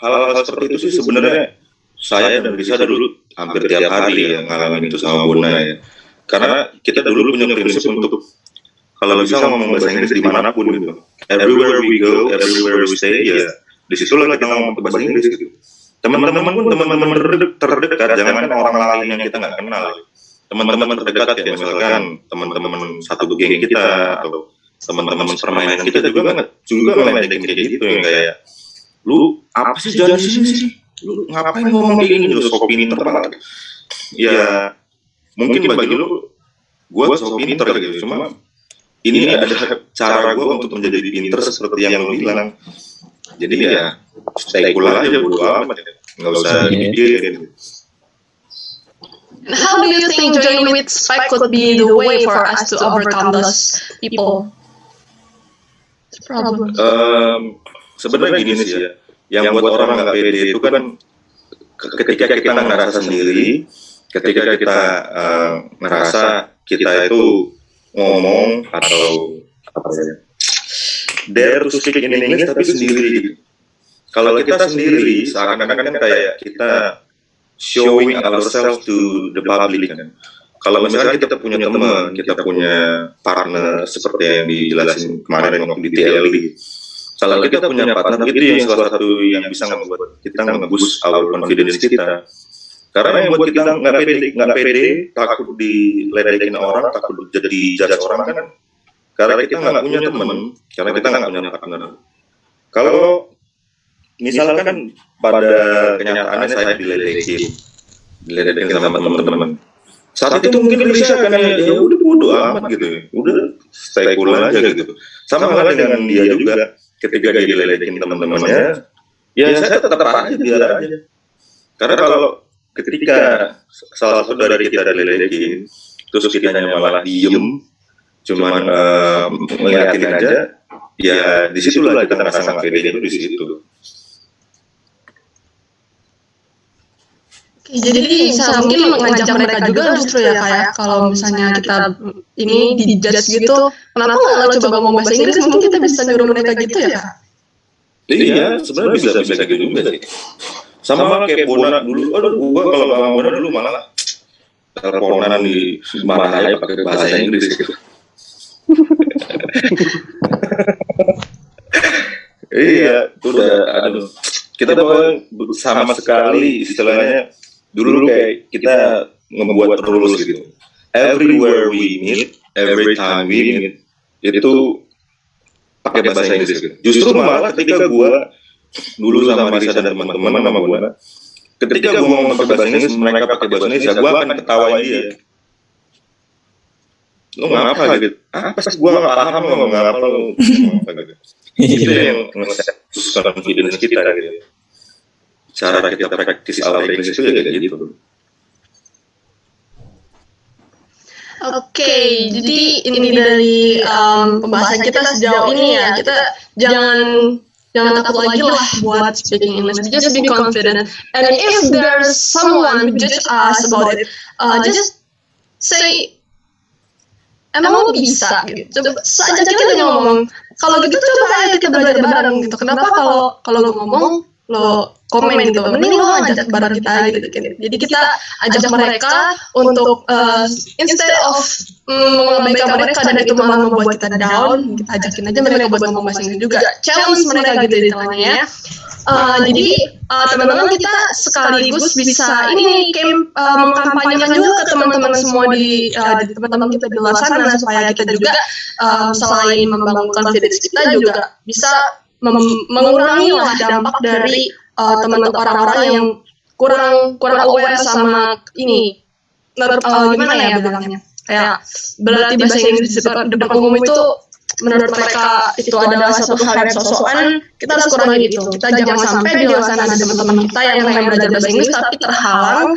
[SPEAKER 19] hal-hal seperti itu sih sebenarnya saya dan Risa dulu hampir tiap hari ya ngalamin itu sama Bona ya. Karena kita dulu punya prinsip untuk kalau bisa ngomong bahasa Inggris dimanapun gitu. Everywhere we go, everywhere we stay, ya di situ lah kita ngomong bahasa Inggris gitu. Teman-teman pun teman-teman terdekat, jangan kan orang lain yang kita nggak kenal. Teman-teman terdekat ya, misalkan teman-teman satu geng kita atau teman-teman permainan kita juga ngeledekin kayak gitu, yang kayak lu apa sih jalan di sini sih? Lu ngapain ngomong kayak gini? Lu sok pinter banget. Ya mungkin bagi lu, gua sok pinter gitu, cuma ini ada cara gue untuk menjadi pinter seperti yang lo bilang. Jadi ya stay cool aja, bodo amat, nggak usah dipikirin.
[SPEAKER 2] How do you think joining with Spek could be the way for us to overcome those people? Problem.
[SPEAKER 19] Sebenarnya gini sih ya, yang buat orang nggak pede itu kan ketika kita ngerasa sendiri, ketika kita ngerasa kita itu ngomong atau apa ya, dare to speak in English tapi sendiri. Kalau kita sendiri seakan-akan kan kayak kita showing ourselves to the public kan. Kalau misalkan kita punya teman, kita punya partner seperti yang dijelasin kemarin waktu di TLB. Kalau kita punya partner, itu yang salah satu yang bisa membuat kita nge-boost our confidence kita. Karena yang buat kita nggak pede, takut diledekin orang, takut jadi judge orang kan. Karena kita nggak punya teman, karena kita nggak punya partner. Kalau misalkan pada kenyataannya saya diledekin sama teman-teman, saat itu mungkin bisa kan ya udah bodo amat gitu, udah stay cool aja gitu. Sama halnya dengan dia juga, ketika dia diledekin teman-temannya, ya saya tetap aja biar aja. Karena kalau ketika salah satu dari kita diledekin, terus kita malah diem, cuman ngeliatin aja, ya disitulah kita ngerasa nggak pede itu di situ.
[SPEAKER 2] Oke, jadi bisa mungkin mengajak mereka juga justru ya kayak kalau misalnya kita ini dijudge gitu, kenapa nggak lo coba ngomong bahasa Inggris, mungkin kita bisa nyuruh mereka gitu ya Kak?
[SPEAKER 19] Iya, sebenarnya bisa gitu juga sih. Sama kayak Bona dulu, gua kalau sama Bona dulu malah teleponan di mana aja pakai bahasa Inggris gitu. Iya, udah, aduh, kita bahkan sama sekali istilahnya dulu kayak kita membuat rules gitu. Everywhere we meet, every time we meet, itu pakai bahasa Inggris gitu. Justru malah ketika gua dulu sama Risa dan teman-teman sama gue, ketika gue ngomong pakai bahasa Inggris, mereka pakai bahasa Indonesia, gue akan ketawain dia. Lo ngapa gitu? Apa sih gue nggak paham lo ngapa lo? Gitu. Itu yang nge-set confidence kita gitu. Cara kita praktis our English itu ya kayak gitu.
[SPEAKER 2] Oke, jadi ini dari pembahasan kita sejauh ini ya, kita jangan takut lagi lah buat speaking English. Just be confident. And if there's someone who judge us about it, just say, emang lo bisa gitu. Coba saja kita ngomong. Kalau gitu coba aja kita belajar bareng gitu. Kenapa kalau lo ngomong lo komen gitu, mending lo ajak bareng kita gitu kan. Jadi kita ajak mereka untuk instead of mengabaikan mereka dan itu malah membuat kita down, kita ajakin aja mereka buat ngomong bahasa Inggris juga, challenge mereka gitu istilahnya ya. Jadi teman-teman kita sekaligus bisa ini mengkampanyekan juga ke teman-teman semua di teman-teman kita di luar sana supaya kita juga selain membangun confidence kita juga bisa mengurangi lah dampak dari teman-teman orang-orang yang kurang aware sama ini gimana ya bilangnya, kayak berarti bahasa Inggris di depan umum itu menurut mereka itu adalah satu hal yang sosokan. Kita harus kurangi itu. Kita jangan sampai di luar sana ada teman-teman kita yang pengen belajar bahasa Inggris tapi terhalang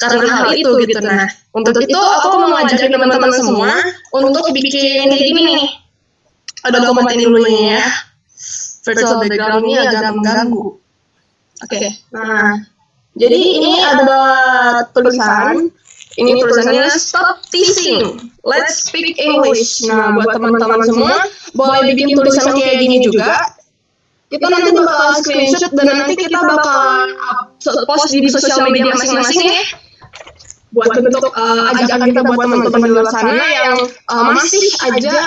[SPEAKER 2] karena hal itu gitu. Nah, untuk itu aku mau ngajakin teman-teman semua untuk bikin kayak gini nih. Ada komentar dulu ya. Virtual background-nya agak mengganggu. Oke. Nah, jadi ini ada tulisan. Ini tulisannya stop teasing, let's speak English. Nah, buat teman-teman semua, boleh bikin tulisan kayak gini juga. Kita nanti bakal screenshot dan nanti kita bakal post di sosial media masing-masing ya. Buat bentuk ajakan kita buat teman-teman di luar sana yang masih aja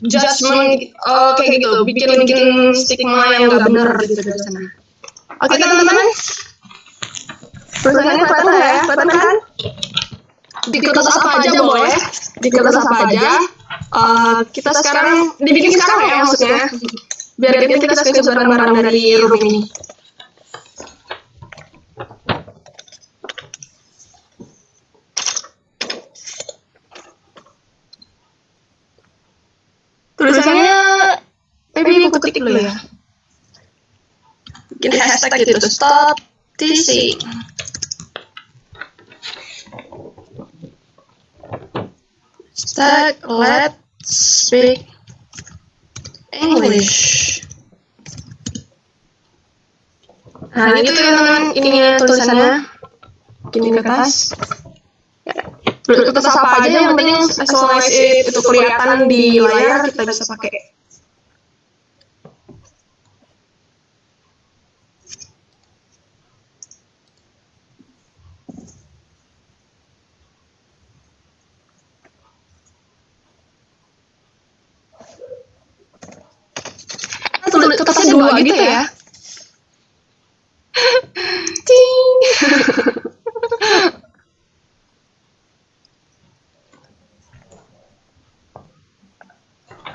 [SPEAKER 2] judgment kayak gitu, bikin stigma yang nggak benar gitu di sana. Oke teman-teman. Tulisannya kelihatan kan? Di kertas apa aja boleh, di kertas apa aja. Kita sekarang, dibikin sekarang ya maksudnya, biar kita screenshot barang-barang dari room ini. Tulisannya, maybe aku ketik dulu ya. Bikin hashtag gitu, stop teasing. Let's speak English. Nah, itu teman-teman, ininya tulisannya. Gini kertas. Kertas apa aja yang penting as long as itu kelihatan di layar kita bisa pakai. Kertasnya dua gitu ya. Ting.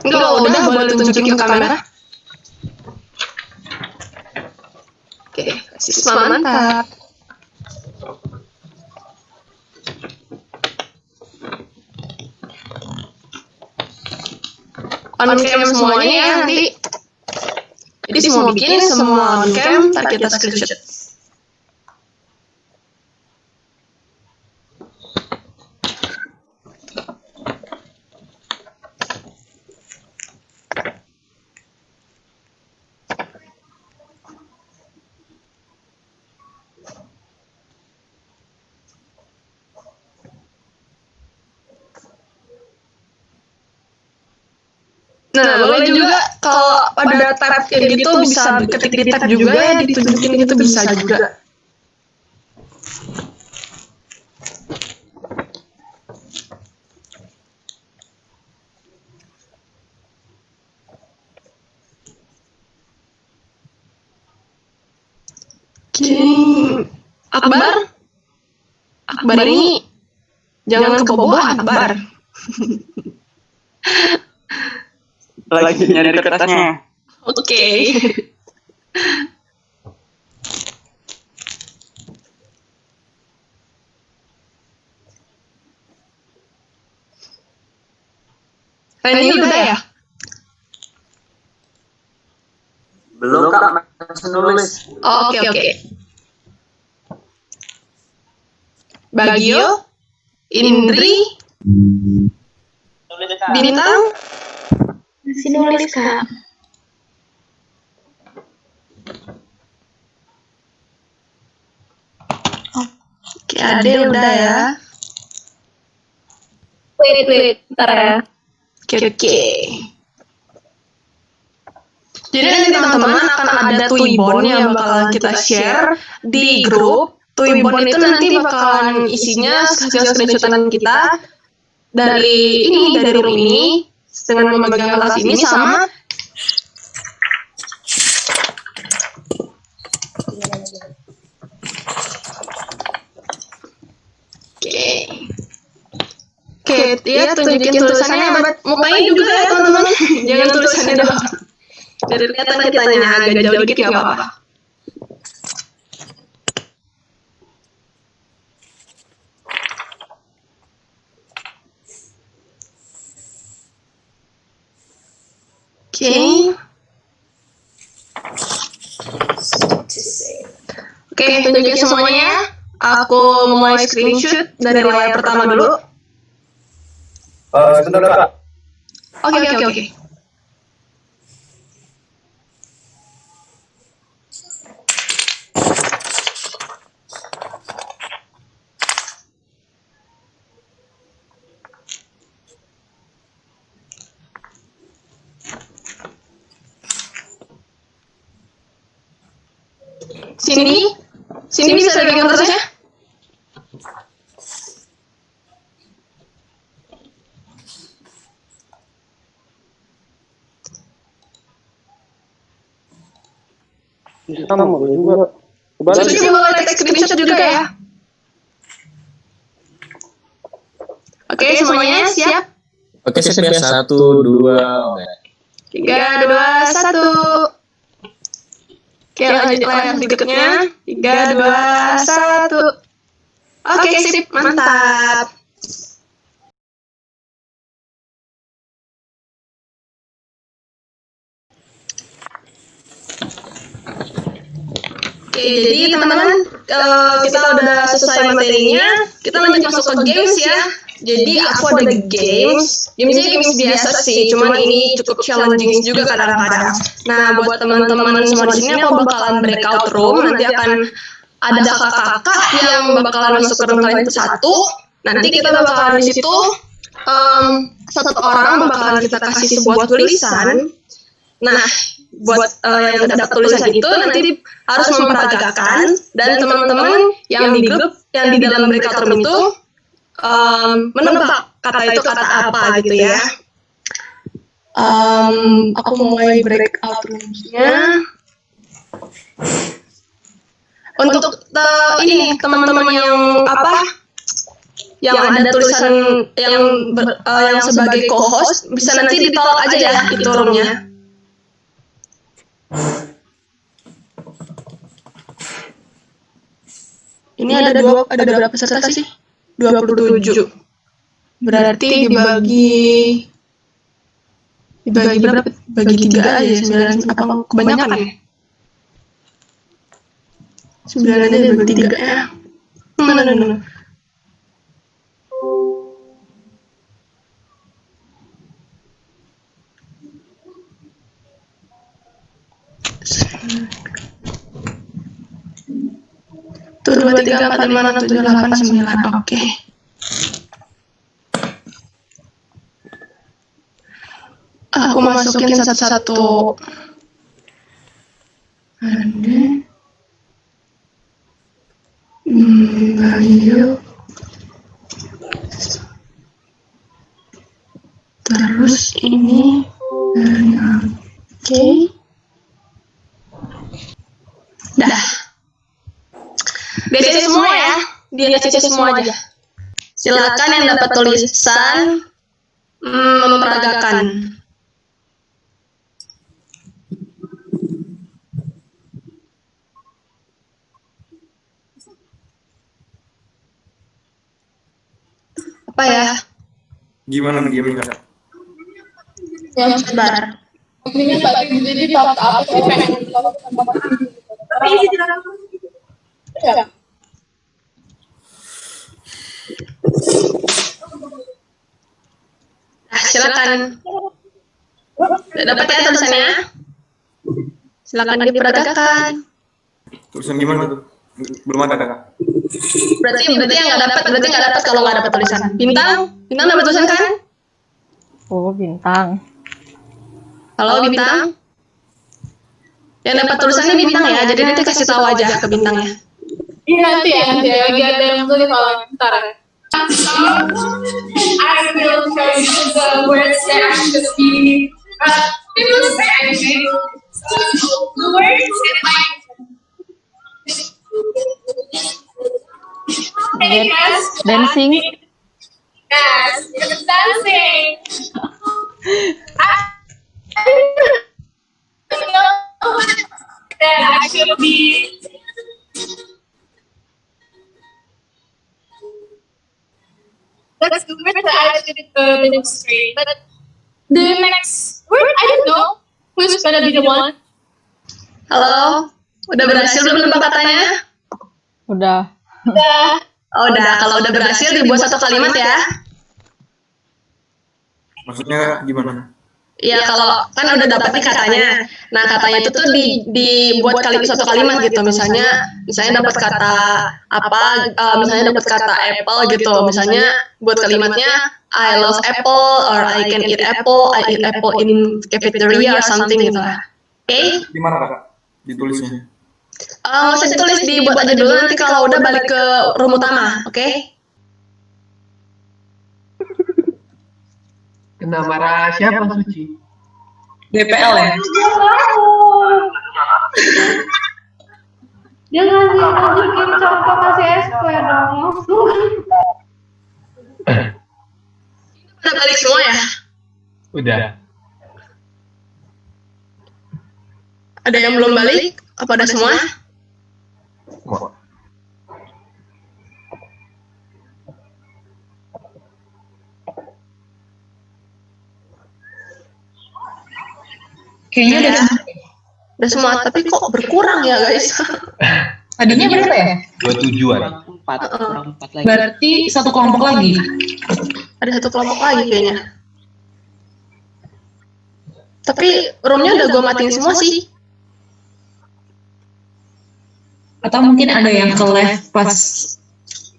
[SPEAKER 2] Enggak, udah boleh tunjukin ke kamera. Oke, mantap. On-cam semuanya ya nanti. Jadi semua bikin, semua on-cam, ntar kita screenshot. Nah, boleh juga kalau pada tab kayak gitu bisa ketik di tab juga ya, ditunjukin gitu bisa juga. Akbar ini jangan keboboh Akbar.
[SPEAKER 13] Lagi nyari kertasnya.
[SPEAKER 2] Oke. Ini udah ya?
[SPEAKER 16] Belum Kak, masih nulis.
[SPEAKER 2] Oke. Bagio, Indri, Bintang,
[SPEAKER 14] masih nulis Kak.
[SPEAKER 2] Oke, Ade udah ya.
[SPEAKER 7] Wait, bentar ya.
[SPEAKER 2] Oke. Jadi nanti teman-teman akan ada Tuibon yang bakalan kita share di grup. Tuibon itu nanti bakalan isinya hasil screenshotan kita dari room ini dengan memegang kelas ini sama Oke, ya tunjukin tulisannya, mukanya juga ya teman-teman. Jangan tulisannya doang. Biar kelihatan kitanya agak jauh dikit nggak apa-apa. Oke, tunjukin semuanya. Aku mulai screenshot dari layar pertama dulu.
[SPEAKER 15] Sebentar Kak.
[SPEAKER 2] Oke. Sini bisa pegang kertasnya?
[SPEAKER 18] Sama juga.
[SPEAKER 2] Coba boleh take screenshot juga ya. Oke, semuanya siap?
[SPEAKER 9] Oke, siap ya. 1, 2, oke.
[SPEAKER 2] 3, 2, 1. Oke, lanjut layar berikutnya. 3, 2, 1. Oke, sip, mantap. Oke, jadi teman-teman, kita udah selesai materinya, kita lanjut masuk ke games ya. Jadi aku ada games biasa sih, cuman ini cukup challenging juga kadang-kadang. Nah, buat teman-teman semua di sini aku bakalan breakout room, nanti akan ada kakak-kakak yang bakalan masuk ke room kalian itu satu. Nanti kita bakalan di situ satu orang bakalan kita kasih sebuah tulisan. Nah, buat yang dapat tulisan itu nanti harus memperagakan, dan teman-teman yang di grup yang di dalam breakout room itu menebak kata itu kata apa gitu ya. Aku mulai breakout room-nya. Untuk ini teman-teman yang yang ada tulisan yang sebagai co-host bisa nanti ditolak aja ya itu room-nya. Ini ada berapa peserta sih? 27. Berarti dibagi berapa? Bagi 3 aja, 9 apa kebanyakan ya? 9 aja dibagi 3 ya. Mana. Tuh 2, 3, 4, 5, 6, 7, 8, 9. Oke. Aku masukin satu-satu. Bayu. Terus ini dari oke. Dah. DC semua ya, di DC semua aja. Silakan yang dapat tulisan memperagakan. Apa ya?
[SPEAKER 11] Gimana game-nya Kak?
[SPEAKER 2] Yang sebar.
[SPEAKER 5] Ini jadi tahap apa sih pengen
[SPEAKER 2] Silakan. Dapat ya tulisannya? Silakan diperagakan.
[SPEAKER 11] Tulisan gimana tuh? Belum ada Kak?
[SPEAKER 2] Berarti yang nggak dapat kalau nggak dapat tulisan. Bintang dapat tulisan kan?
[SPEAKER 6] Oh, Bintang.
[SPEAKER 2] Halo Bintang. Yang dapat tulisannya bintang ya, jadi nanti kasih tahu aja ke bintangnya.
[SPEAKER 20] Iya nanti ya, lagi ada yang tulis soal ntar. I will show you the words that I should be. It was anime. The words in my. Hey guys,
[SPEAKER 6] Dancing.
[SPEAKER 20] Yes, it's dancing. That I should be. That's the word that I should demonstrate. But the next word, I don't know who's gonna be the one.
[SPEAKER 2] Halo, udah berhasil belum nebak katanya?
[SPEAKER 6] Udah.
[SPEAKER 2] Oh, udah. Kalau udah berhasil dibuat satu kalimat ya.
[SPEAKER 11] Maksudnya gimana?
[SPEAKER 2] Iya, kalau kan udah dapat nih katanya. Nah, katanya itu tuh dibuat satu kalimat gitu. Misalnya dapat kata apa? Misalnya dapat kata apple gitu. Misalnya buat kalimatnya I love apple or I can eat apple. I eat apple in cafeteria or something gitu lah. Oke?
[SPEAKER 11] Gimana Kak? Ditulisnya?
[SPEAKER 2] Nggak usah ditulis, dibuat aja dulu, nanti kalau udah balik ke room utama, oke?
[SPEAKER 3] Kena marah siapa Suci?
[SPEAKER 12] DPL ya?
[SPEAKER 5] Dia nunjukin contoh kasih SP dong, langsung.
[SPEAKER 2] Udah balik semua ya?
[SPEAKER 3] Udah.
[SPEAKER 2] Ada yang belum balik? Apa ada semua?
[SPEAKER 12] Kayaknya
[SPEAKER 2] udah semua, tapi kok berkurang ya guys?
[SPEAKER 12] Tadinya berapa ya?
[SPEAKER 3] 27-an.
[SPEAKER 12] 4 lagi. Berarti satu kelompok lagi.
[SPEAKER 2] Ada satu kelompok lagi kayaknya. Tapi roomnya udah gue matiin semua sih.
[SPEAKER 12] Atau mungkin ada yang ke live pas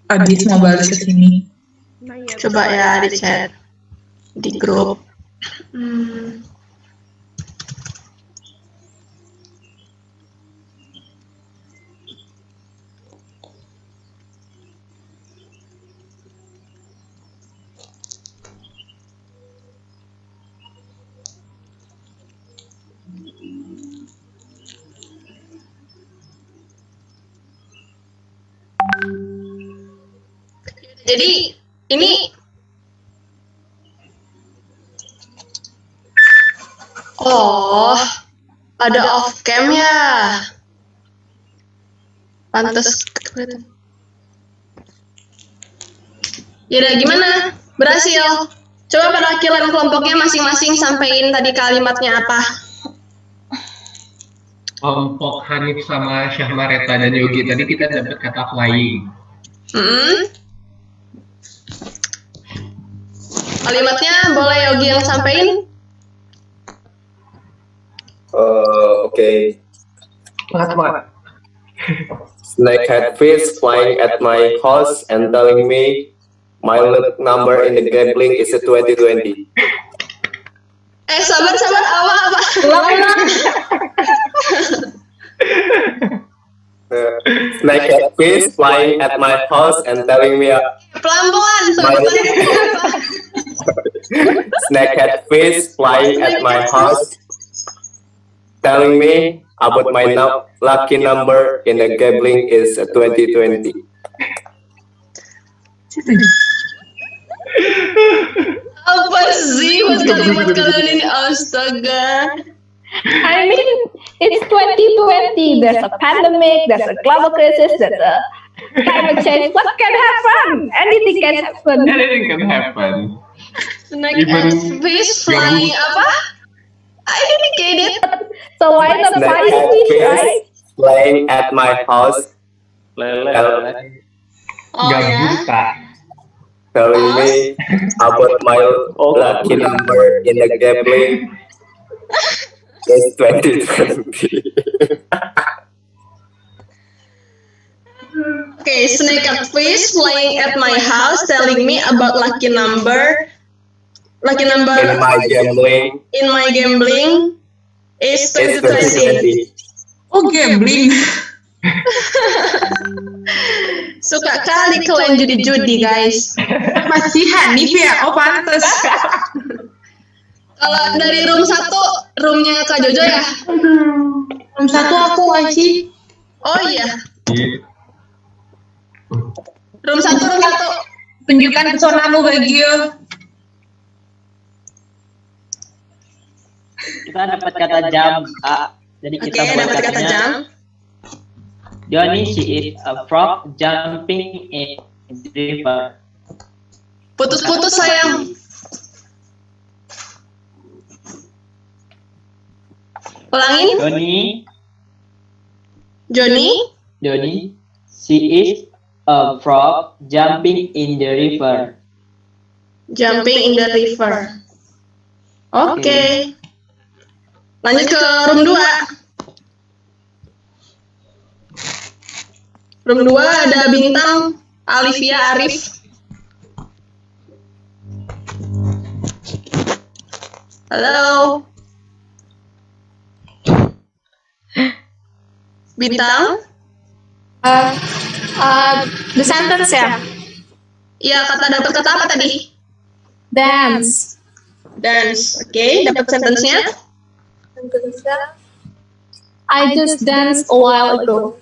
[SPEAKER 12] abis mau balik ke sini.
[SPEAKER 2] Coba ya di chat, di grup. Jadi ini ada off cam ya. Pantes. Ya udah gimana? Berhasil. Coba perwakilan kelompoknya masing-masing sampein tadi kalimatnya apa.
[SPEAKER 3] Kelompok Hanif sama Syahmareta dan Yogi tadi kita dapat kata flying.
[SPEAKER 2] Kalimatnya boleh Yogi yang sampein?
[SPEAKER 15] Okay.
[SPEAKER 3] Semangat.
[SPEAKER 15] Snakehead fish flying at my house and telling me my number in the gambling is a 2020.
[SPEAKER 2] Sabar, apa?
[SPEAKER 15] Snakehead fish flying at my house and telling me
[SPEAKER 2] pelan-pelan.
[SPEAKER 15] Snakehead fish flying at my house telling me about my lucky number in the gambling is 2020.
[SPEAKER 2] Apa sih buat kalimat kalian ini? Astaga.
[SPEAKER 7] I mean, it's 2020. There's a pandemic, there's a global crisis, there's a climate change. What can happen? Anything can happen.
[SPEAKER 3] Anything can happen.
[SPEAKER 2] Snakehead fish flying apa? I didn't get it.
[SPEAKER 7] So why not flying fish, right?
[SPEAKER 15] Flying at my house.
[SPEAKER 3] Gak buta.
[SPEAKER 15] Telling me about my lucky number in the gambling is 2020.
[SPEAKER 2] Okay, snakehead fish flying at my house telling me about lucky number
[SPEAKER 15] in my gambling
[SPEAKER 2] is 2020.
[SPEAKER 12] Oh, gambling.
[SPEAKER 2] Suka kali kalian judi-judi, guys.
[SPEAKER 12] Masih Hanif ya? Oh, pantes.
[SPEAKER 2] Kalau dari room 1, roomnya Kak Jojo ya?
[SPEAKER 12] Room 1 aku Aci.
[SPEAKER 2] Oh iya. Room 1.
[SPEAKER 12] Tunjukkan pesonamu Bagio.
[SPEAKER 10] Kita dapat kata jam A. Jadi kita buat
[SPEAKER 2] dapat kata
[SPEAKER 10] katanya.
[SPEAKER 2] jam.
[SPEAKER 10] Johnny, she is a frog jumping in the river.
[SPEAKER 2] Putus-putus sayang. Ulangin.
[SPEAKER 10] Johnny, she is a frog jumping in the river.
[SPEAKER 2] Jumping in the river. Oke. Lanjut ke room 2. Room 2 ada bintang Alivia Arif. Halo. Bintang?
[SPEAKER 20] The sentence ya?
[SPEAKER 2] Iya, dapat kata apa tadi?
[SPEAKER 20] Dance.
[SPEAKER 2] Oke, dapat sentence-nya?
[SPEAKER 20] I just danced a while ago.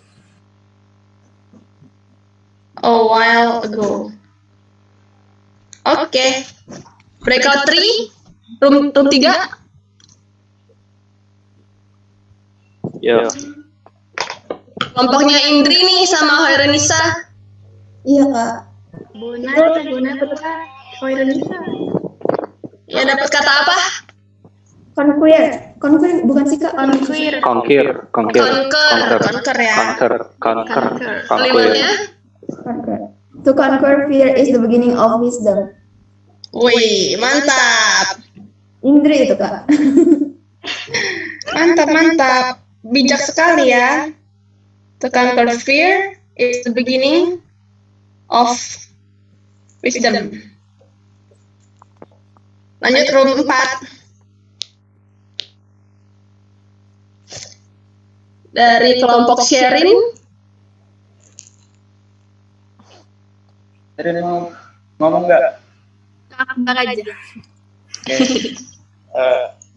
[SPEAKER 2] Oke. Breakout 3, room 3.
[SPEAKER 18] Ya.
[SPEAKER 2] Kelompoknya Indri nih sama Hoirenisa.
[SPEAKER 7] Iya, Kak.
[SPEAKER 20] Bona betul. Hoirenisa.
[SPEAKER 2] Ya, dapat kata apa?
[SPEAKER 7] Conquer bukan sih, Kak?
[SPEAKER 18] Conquer
[SPEAKER 2] ya.
[SPEAKER 18] Kalimatnya?
[SPEAKER 7] To conquer fear is the beginning of wisdom.
[SPEAKER 2] Wih, mantap.
[SPEAKER 7] Indri itu, Kak.
[SPEAKER 2] Mantap. Bijak sekali ya. To conquer fear is the beginning of wisdom. Lanjut room 4. Dari kelompok Sherin.
[SPEAKER 16] Sherin mau ngomong nggak?
[SPEAKER 20] Akbar aja.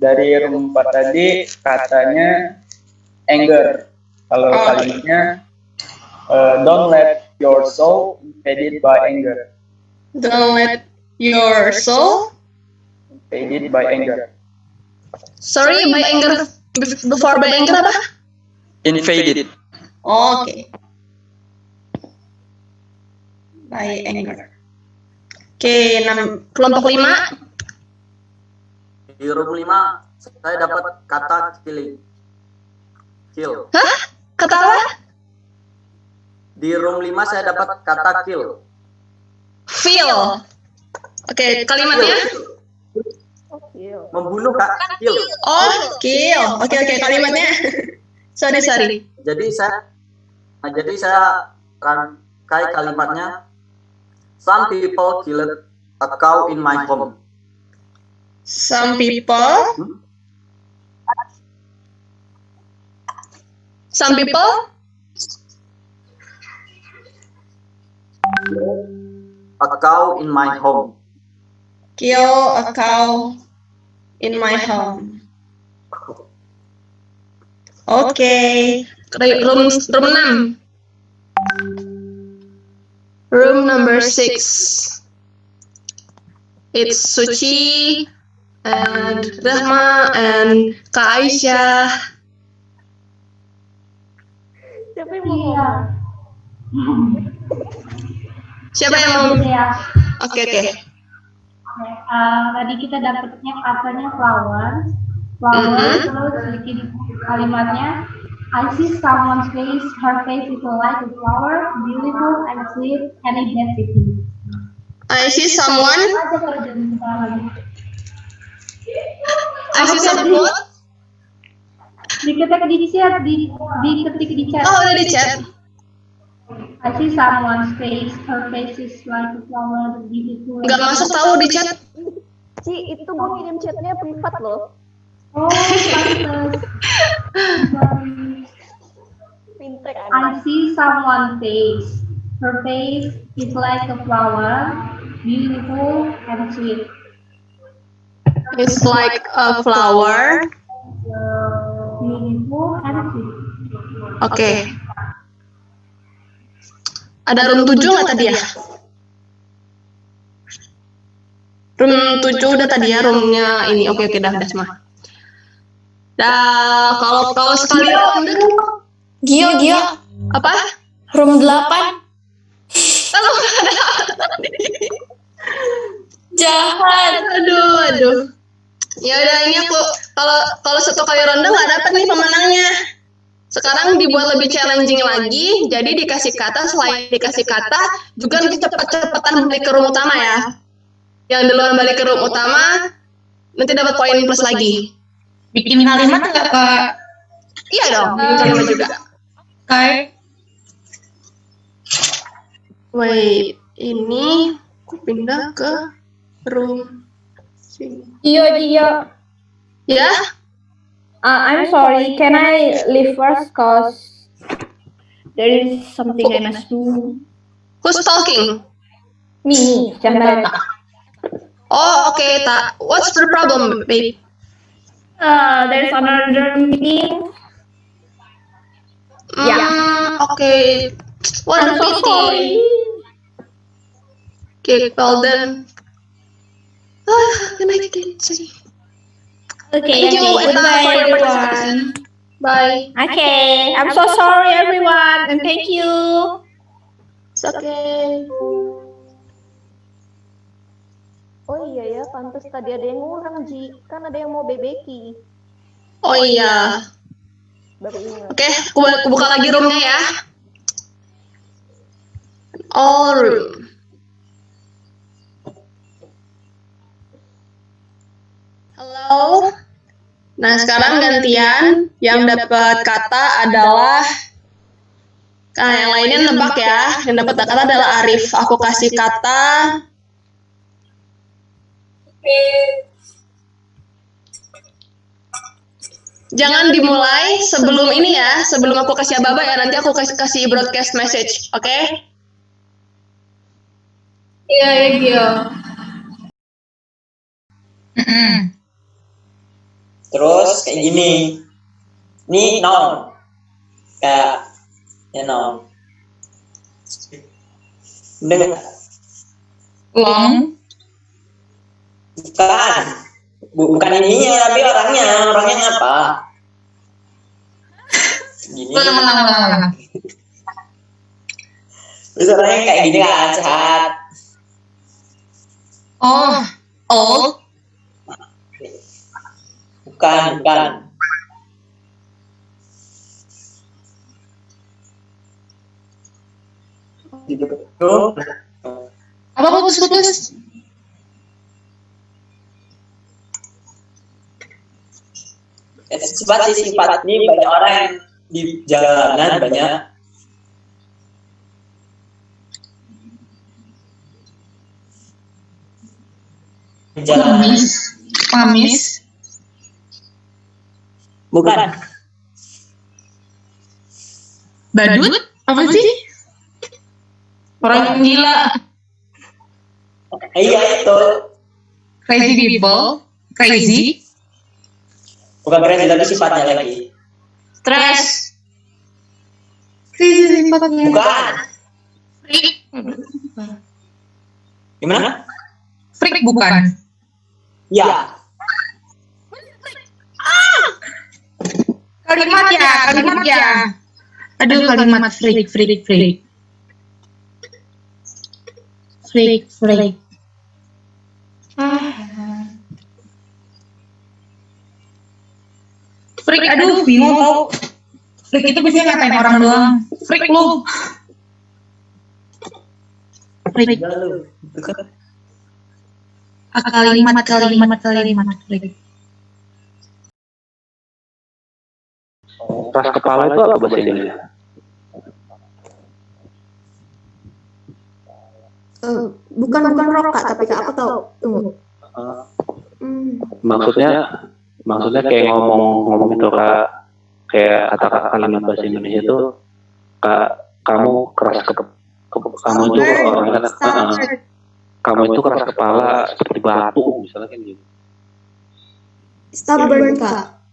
[SPEAKER 16] Dari room 4 tadi katanya anger. Kalau kalimatnya don't let your soul invaded by anger.
[SPEAKER 2] Don't let your soul
[SPEAKER 16] invaded by anger.
[SPEAKER 2] Sorry, by anger. Before by anger apa?
[SPEAKER 13] Invaded.
[SPEAKER 2] Oke. By anger. Oke, kelompok 5.
[SPEAKER 16] Di room 5 saya dapat kata killing. Kill.
[SPEAKER 2] Hah? Kata apa?
[SPEAKER 16] Di room 5 saya dapat kata kill.
[SPEAKER 2] Feel. Oke, kalimatnya?
[SPEAKER 16] Membunuh, Kak. Kill.
[SPEAKER 2] Oh, kill. Oke, kalimatnya. Sorry.
[SPEAKER 16] Jadi saya rangkai kalimatnya. Some people killed a cow in my home.
[SPEAKER 2] Some people
[SPEAKER 16] a cow in my home.
[SPEAKER 2] Kill a cow in my home. Oke. Room 6. Room number 6. It's Suci and Rahma and Kak Aisyah.
[SPEAKER 1] Siapa yang mau ngomong?
[SPEAKER 2] Siapa yang mau? Oke.
[SPEAKER 5] Tadi kita dapatnya katanya flower, terus bikin kalimatnya I see someone's face, her face is like a flower, beautiful and sweet and identity.
[SPEAKER 2] I see someone.
[SPEAKER 5] Diketik di chat, diketik di chat.
[SPEAKER 2] Oh, udah di chat.
[SPEAKER 5] I see someone's face, her face is like a flower, beautiful.
[SPEAKER 2] Gak masuk tahu di chat.
[SPEAKER 7] Ci, itu gue ngirim chatnya privat loh.
[SPEAKER 5] Oh, pantes. I see someone's face. Her face is like a flower, beautiful and sweet.
[SPEAKER 2] It's like a flower.
[SPEAKER 5] Beautiful and sweet.
[SPEAKER 2] Oke. Ada room 7 nggak tadi ya? Room 7 udah tadi ya, roomnya ini. Oke, dah semua. Dah, kalau sekali ronde
[SPEAKER 4] Gio.
[SPEAKER 2] apa?
[SPEAKER 4] Room 8.
[SPEAKER 2] Kalau ada
[SPEAKER 4] Jahat.
[SPEAKER 2] Aduh. Ya udah, ini aku kalau satu kali ronde nggak dapat nih pemenangnya. Sekarang dibuat lebih challenging lagi, jadi dikasih kata, selain dikasih kata, juga nanti cepet-cepetan balik ke room utama ya. Yang duluan balik ke room utama, nanti dapat poin plus lagi.
[SPEAKER 12] Bikin kalimat nggak, Kak?
[SPEAKER 2] Iya dong, bikin kalimat juga.
[SPEAKER 12] Kayak
[SPEAKER 2] Wait, ini aku pindah ke room sini.
[SPEAKER 7] Gio.
[SPEAKER 2] Ya?
[SPEAKER 7] I'm sorry, can I leave first cause there is something I must do.
[SPEAKER 2] Who's talking?
[SPEAKER 7] Me, Jambaleta.
[SPEAKER 2] Oh, okay, what's the problem, babe?
[SPEAKER 7] There's another meeting.
[SPEAKER 2] Okay. What a pity. Okay, well then. Good night, kids.
[SPEAKER 7] Okay,
[SPEAKER 2] Thank you, and
[SPEAKER 7] goodbye
[SPEAKER 2] for your
[SPEAKER 7] everyone.
[SPEAKER 2] participation. Bye.
[SPEAKER 7] Okay, I'm so sorry everyone, and thank you.
[SPEAKER 2] It's okay.
[SPEAKER 7] Oh iya ya, pantas tadi ada yang ngurang, Ji. Kan ada yang mau bebeki.
[SPEAKER 2] Oh iya.
[SPEAKER 7] Baru ingat.
[SPEAKER 2] Oke, aku buka lagi roomnya ya. All room. Halo. Nah, sekarang gantian. Yang dapat kata adalah yang lainnya nebak ya. Yang dapat kata adalah Arif. Aku kasih kata. Jangan dimulai sebelum ini ya, sebelum aku kasih aba-aba ya. Nanti aku kasih broadcast message, oke?
[SPEAKER 20] Iya, Gio.
[SPEAKER 10] Terus kayak gini. Ini noun. Kayak ya noun. Dengar.
[SPEAKER 12] long.
[SPEAKER 10] Bukan ininya, tapi orangnya apa? Gini.
[SPEAKER 12] Ulang.
[SPEAKER 10] Terus orangnya kayak gini kan, sehat.
[SPEAKER 12] Oh, old.
[SPEAKER 10] Bukan.
[SPEAKER 12] Apa putus?
[SPEAKER 10] Sifat ini banyak orang yang di jalanan banyak.
[SPEAKER 12] Kamis.
[SPEAKER 10] Bukan.
[SPEAKER 12] Badut? Apa sih? Orang gila.
[SPEAKER 10] Iya itu.
[SPEAKER 12] Crazy people. Crazy.
[SPEAKER 10] Bukan crazy tapi sifatnya lagi.
[SPEAKER 12] Stress. Crazy sifatnya.
[SPEAKER 10] Bukan. Gimana?
[SPEAKER 12] Freak bukan.
[SPEAKER 10] Ya.
[SPEAKER 12] Kalimat ya. Aduh, kalimat freak. Freak. Freak, aduh, bingung tau. Freak itu biasanya ngatain orang doang. Freak lu. Freak. Kalimat freak.
[SPEAKER 18] Keras kepala itu apa bahasa Indonesia?
[SPEAKER 7] Bukan roka, tapi aku tahu. Tunggu.
[SPEAKER 18] Maksudnya kayak ngomong itu kayak kata kalimat bahasa Indonesia itu kamu keras kamu itu orangnya kamu itu keras kepala seperti batu misalnya kan gitu.
[SPEAKER 7] Stubborn, Kak.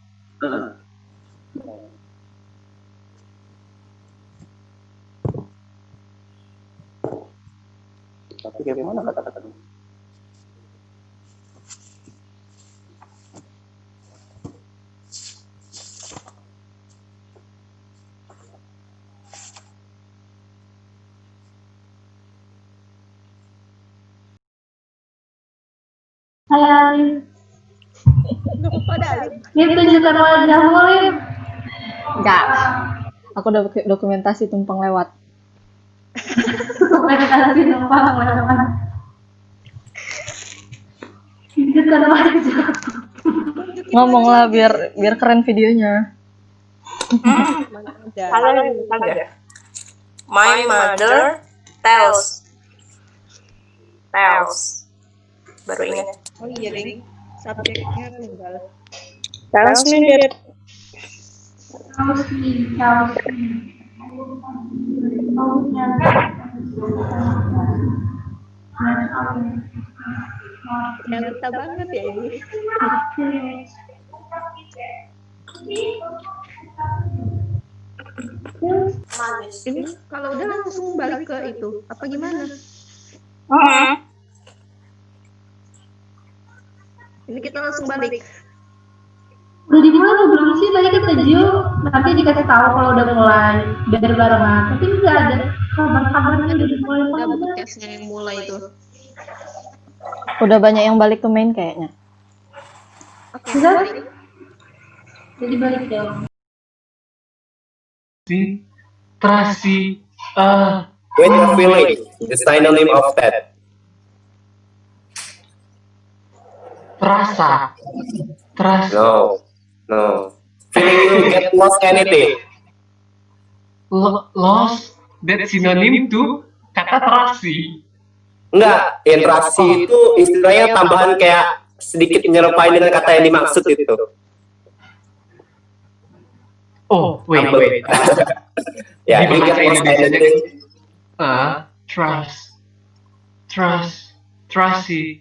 [SPEAKER 18] Tapi kayak mana kata-kata?
[SPEAKER 5] Hai Alif. Lip, tunjukkan wajahmu, Lip.
[SPEAKER 6] Enggak. Aku udah dokumentasi tumpang lewat.
[SPEAKER 5] Dokumentasi tumpang lewat. Tunjukkan wajah.
[SPEAKER 6] Ngomonglah biar keren videonya.
[SPEAKER 4] Halo, my mother tells. Baru ingat.
[SPEAKER 17] Oh iya, Ring. Subjeknya tunggal.
[SPEAKER 4] Tells me that.
[SPEAKER 17] Realita banget ya ini. Ini kalau udah langsung balik ke itu, apa gimana? Ini kita langsung balik.
[SPEAKER 5] Udah dimulai atau belum sih? Tadi kata Jiu nanti dikasih tahu kalau udah mulai biar barengan. Tapi nggak ada kabar-kabarnya udah dimulai.
[SPEAKER 17] Udah podcastnya yang mulai itu.
[SPEAKER 6] Udah banyak yang balik ke main kayaknya.
[SPEAKER 5] Oke, balik. Jadi balik dong.
[SPEAKER 3] Terasi.
[SPEAKER 15] Wait a feeling. The synonym of that.
[SPEAKER 3] Terasa.
[SPEAKER 15] No. Feeling you get lost anything.
[SPEAKER 3] Lost. That synonym to kata terasi.
[SPEAKER 15] Enggak, interaksi itu istilahnya tambahan kayak sedikit menyerupai dengan kata yang dimaksud itu.
[SPEAKER 3] Oh, wait.
[SPEAKER 15] Ya, you get lost anything.
[SPEAKER 3] Trusty.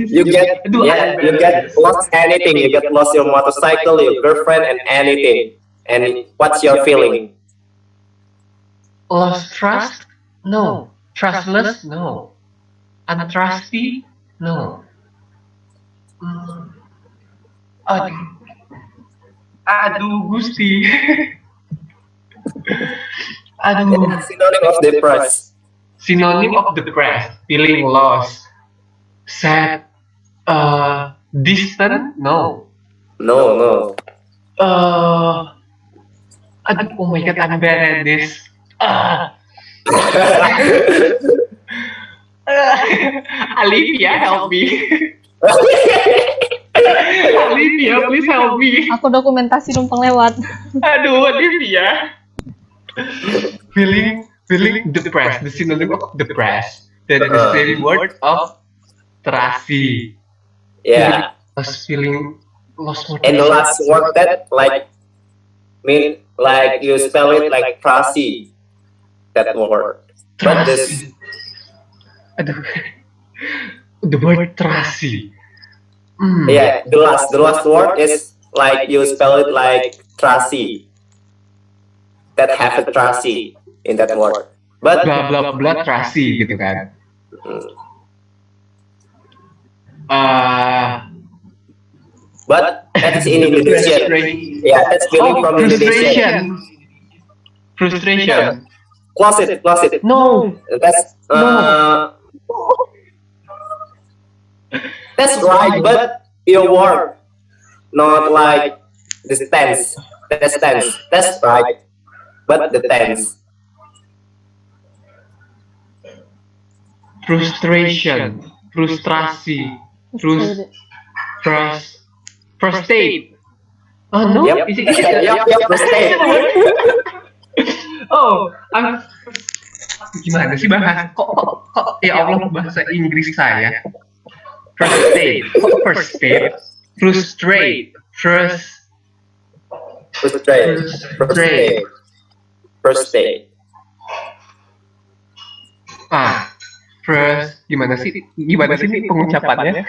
[SPEAKER 15] You get lost anything. You get lost your motorcycle, your girlfriend, and anything. And what's your feeling?
[SPEAKER 3] Lost trust? No. Trustless? No. Untrusty? No. Aduh, Gusti. Aduh.
[SPEAKER 15] Synonym of depressed.
[SPEAKER 3] Synonym of depressed. Feeling lost. Sad. Distant? No.
[SPEAKER 15] No.
[SPEAKER 3] Aduh, oh my god, I'm bad at this. Olivia, help me. Olivia, please help me.
[SPEAKER 6] Aku dokumentasi numpang lewat.
[SPEAKER 3] Aduh, Olivia. Feeling depressed. The synonym of depressed. That is the same word of terasi.
[SPEAKER 15] Yeah.
[SPEAKER 3] Feeling lost.
[SPEAKER 15] And the last word that mean you spell it like terasi. That word. But this.
[SPEAKER 3] The word terasi.
[SPEAKER 15] Yeah, the last word is like you spell it like terasi. That have a terasi in that word. But
[SPEAKER 3] blah blah blah terasi gitu kan.
[SPEAKER 15] But that's in Indonesian. Yeah, that's feeling from Indonesian.
[SPEAKER 3] Frustration.
[SPEAKER 15] Close it.
[SPEAKER 3] No.
[SPEAKER 15] That's right, but your word, not like the tense. That's tense. That's right, but the tense.
[SPEAKER 3] Frustration, frustrasi, frustrate. Oh no,
[SPEAKER 15] Yep.
[SPEAKER 3] is it?
[SPEAKER 15] Yep, frustrate.
[SPEAKER 3] Oh, gimana sih bahasa? Kok ya Allah bahasa Inggris saya? Frustrate, frustrate.
[SPEAKER 15] first date.
[SPEAKER 3] First, gimana sih nih pengucapannya?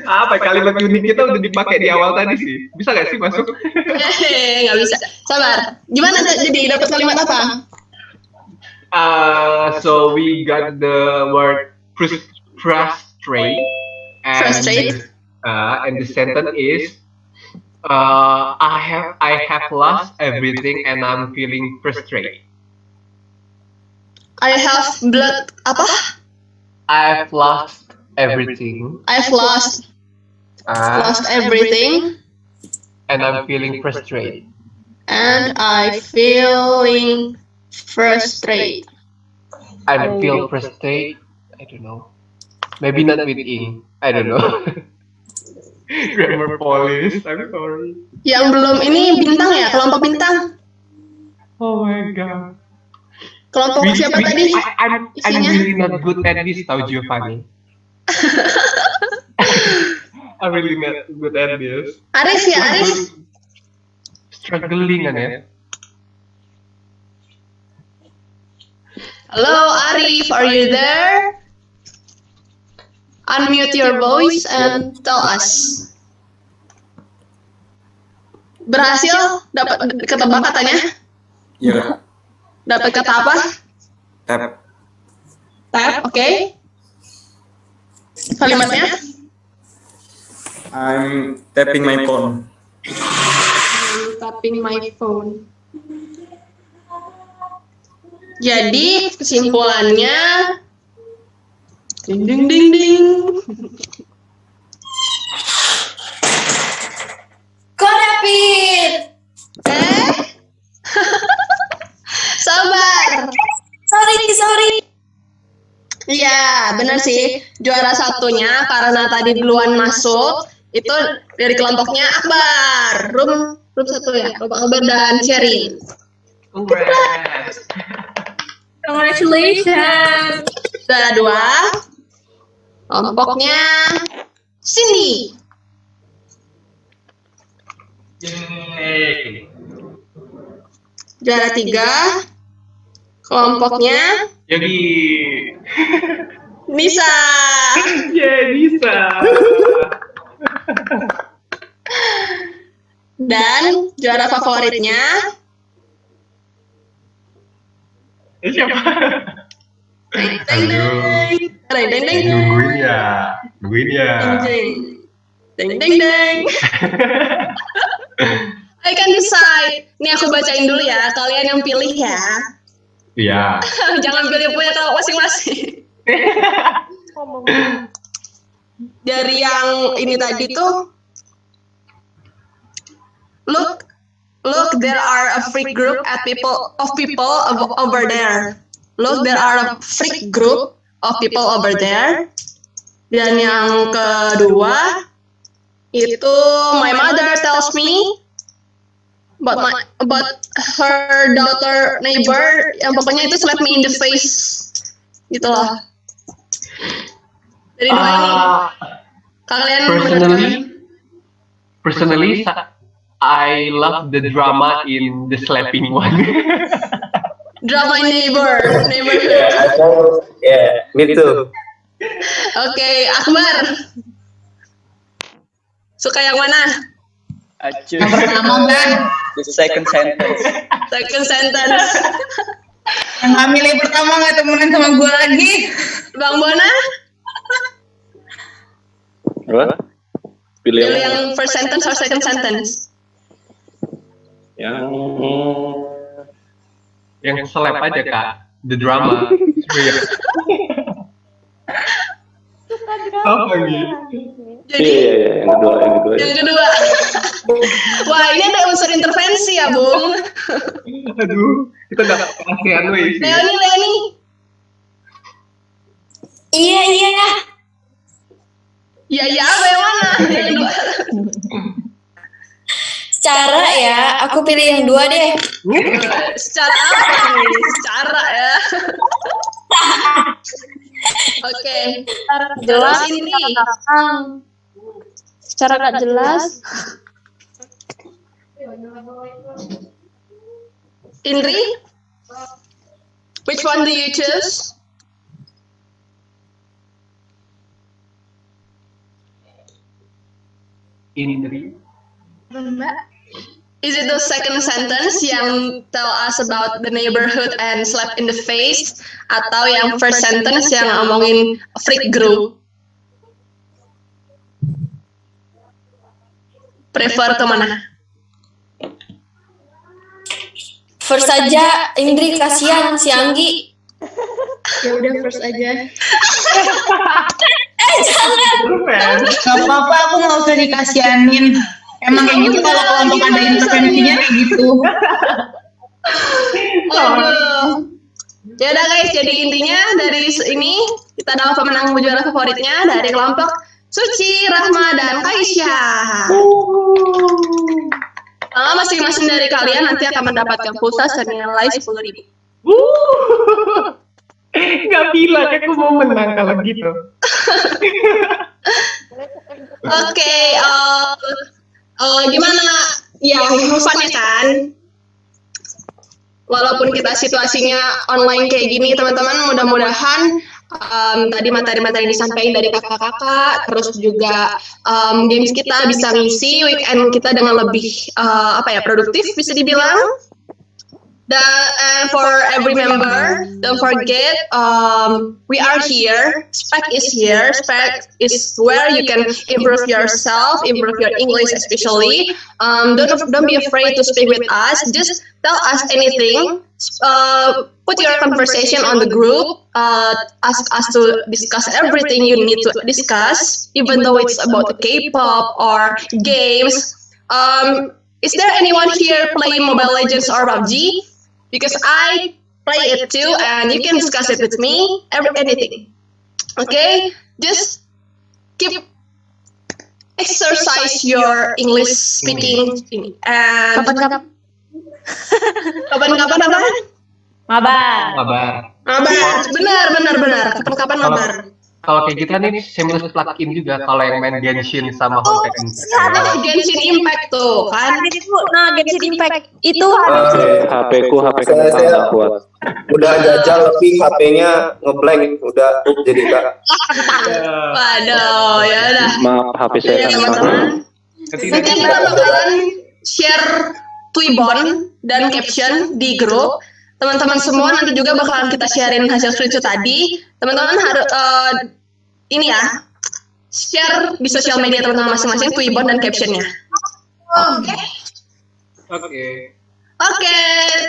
[SPEAKER 3] Apa kalimat unik kita udah dipakai di awal tadi sih? Bisa nggak sih masuk?
[SPEAKER 2] Nggak bisa. Sabar. Gimana jadi dapat kalimat apa?
[SPEAKER 3] So we got the word frustrate, and the sentence is, I have lost everything and I'm feeling frustrated.
[SPEAKER 2] I have blood apa?
[SPEAKER 3] I've lost everything.
[SPEAKER 2] I've lost everything.
[SPEAKER 3] And I'm feeling frustrated.
[SPEAKER 2] And I feeling frustrated.
[SPEAKER 3] I feel frustrated. I don't know. Maybe not with ing. I don't know. Grammar police. I'm sorry.
[SPEAKER 2] Yang belum ini bintang ya, kelompok bintang.
[SPEAKER 3] Oh my god.
[SPEAKER 2] Kelompok siapa tadi?
[SPEAKER 3] I'm really not good at this, tau Giovanni. I'm really not good at this.
[SPEAKER 2] Aris ya, Aris.
[SPEAKER 3] Struggling kan ya.
[SPEAKER 2] Hello Arif, are you there? Unmute your voice and tell us. Berhasil dapat ketebak katanya?
[SPEAKER 11] Iya.
[SPEAKER 2] Dapat kata apa?
[SPEAKER 11] Tap.
[SPEAKER 2] Tap, oke. Kalimatnya?
[SPEAKER 11] I'm tapping my phone.
[SPEAKER 2] Tapping my phone. Jadi kesimpulannya, ding ding ding ding.
[SPEAKER 4] Korapit.
[SPEAKER 2] Sabar.
[SPEAKER 4] Sorry.
[SPEAKER 2] Iya, benar sih. Juara satunya karena tadi duluan masuk itu dari kelompoknya Akbar. Room 1 ya, kelompok Akbar dan Sherin.
[SPEAKER 3] Congrats.
[SPEAKER 20] Congratulations.
[SPEAKER 2] Juara 2 kelompoknya Cindy.
[SPEAKER 3] Yay.
[SPEAKER 2] Juara 3 kelompoknya
[SPEAKER 3] Yogi.
[SPEAKER 2] Nisa.
[SPEAKER 3] Nisa.
[SPEAKER 2] Dan juara favoritnya
[SPEAKER 3] siapa?
[SPEAKER 2] Deng.
[SPEAKER 3] Nungguin ya.
[SPEAKER 2] Deng. I can decide. Nih aku bacain dulu ya, kalian yang pilih ya.
[SPEAKER 3] Iya.
[SPEAKER 2] Jangan pilih punya kalau masing-masing. Dari yang ini tadi tuh, look, there are a freak group of people over there. Look, there are a freak group of people over there. Dan yang kedua itu my mother tells me about her daughter neighbor, yang pokoknya itu slap me in the face gitu loh. Dari dua ini kalian
[SPEAKER 3] personally I love the drama in the slapping one.
[SPEAKER 2] Drama in neighbor.
[SPEAKER 15] Yeah, me too.
[SPEAKER 2] Oke, Akbar suka yang mana?
[SPEAKER 10] Acuh.
[SPEAKER 12] Yang pertama kan?
[SPEAKER 10] The second sentence.
[SPEAKER 12] Yang hamil yang pertama nggak temenan sama gue lagi.
[SPEAKER 2] Bang Bona?
[SPEAKER 18] Apa? Pilih
[SPEAKER 2] yang first sentence or second sentence?
[SPEAKER 3] Yang seleb aja Kak. The drama. Apa gitu?
[SPEAKER 2] Jadi
[SPEAKER 18] yang kedua.
[SPEAKER 2] Wah, ini ada unsur intervensi ya, Bung.
[SPEAKER 3] Aduh, kita dapat kasihan weh.
[SPEAKER 2] Leoni.
[SPEAKER 4] Iya.
[SPEAKER 2] Iya apa yang mana? Yang kedua.
[SPEAKER 4] Secara ya, aku pilih yang 2 deh.
[SPEAKER 2] Secara apa nih? Secara ya. Oke.
[SPEAKER 7] Jelas
[SPEAKER 2] ini.
[SPEAKER 7] Secara nggak jelas.
[SPEAKER 2] Indri? Which one do you choose?
[SPEAKER 3] Indri.
[SPEAKER 2] Is it the second sentence yang tell us about the neighborhood and slap in the face, atau yang first sentence yang ngomongin freak grew? Prefer kemana?
[SPEAKER 7] First aja, Indri kasihan si Anggi.
[SPEAKER 20] Ya udah first aja.
[SPEAKER 7] Jangan.
[SPEAKER 12] Gak apa-apa, aku nggak usah dikasihanin. Emang kayak gitu kalau kelompok ada intervensinya kayak gitu.
[SPEAKER 2] Aduh. Ya udah guys, jadi intinya dari ini kita adalah pemenang juara favoritnya dari kelompok Suci, Rahma, dan Kaisya. Masing-masing dari kalian nanti akan mendapatkan pulsa senilai 10.000.
[SPEAKER 3] Nggak bilang, aku mau menang kalau gitu.
[SPEAKER 2] Oke, gimana? Ya, fun ya kan? Walaupun kita situasinya online kayak gini, teman-teman, mudah-mudahan tadi materi-materi yang disampaikan dari kakak-kakak, terus juga games kita bisa ngisi weekend kita dengan lebih produktif bisa dibilang. And for every member, don't forget we are here. SPEC is here. SPEC is where you can improve yourself, improve your English especially. Don't be afraid to speak with us. Just tell us anything. Put your conversation on the group. Ask us to discuss everything you need to discuss, even though it's about K-pop or games. Is there anyone here playing Mobile Legends or PUBG? Because I play it too, and you can discuss it with me, anything. Okay? Just keep exercise your English speaking. And kapan-kapan apa?
[SPEAKER 3] Mabar.
[SPEAKER 2] Benar. Kapan-kapan mabar.
[SPEAKER 3] Kalau kayak gitu nih seamless plugin juga kalau yang main Genshin sama Honkai Impact.
[SPEAKER 2] Genshin Impact tuh kan.
[SPEAKER 7] Genshin Impact itu
[SPEAKER 18] HP ku nggak kuat.
[SPEAKER 15] Udah jajal tapi HP-nya ngeblank, udah jadi Kak.
[SPEAKER 2] Waduh, ya udah.
[SPEAKER 18] Maaf, HP saya
[SPEAKER 2] teman-teman. Nanti kita bakalan share Twibbon dan caption di grup. Teman-teman semua nanti juga bakalan kita sharein hasil screenshot tadi. Teman-teman harus share di sosial media teman-teman masing-masing Twibbon dan captionnya. Oke,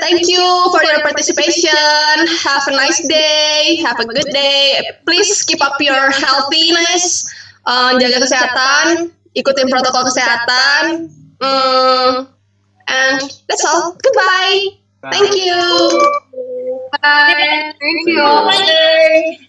[SPEAKER 2] thank you for your participation. Have a nice day, have a good day. Please keep up your healthiness. Jaga kesehatan, ikutin protokol kesehatan. And that's all. Goodbye. Thank you.
[SPEAKER 20] Bye.
[SPEAKER 2] Thank you. Bye.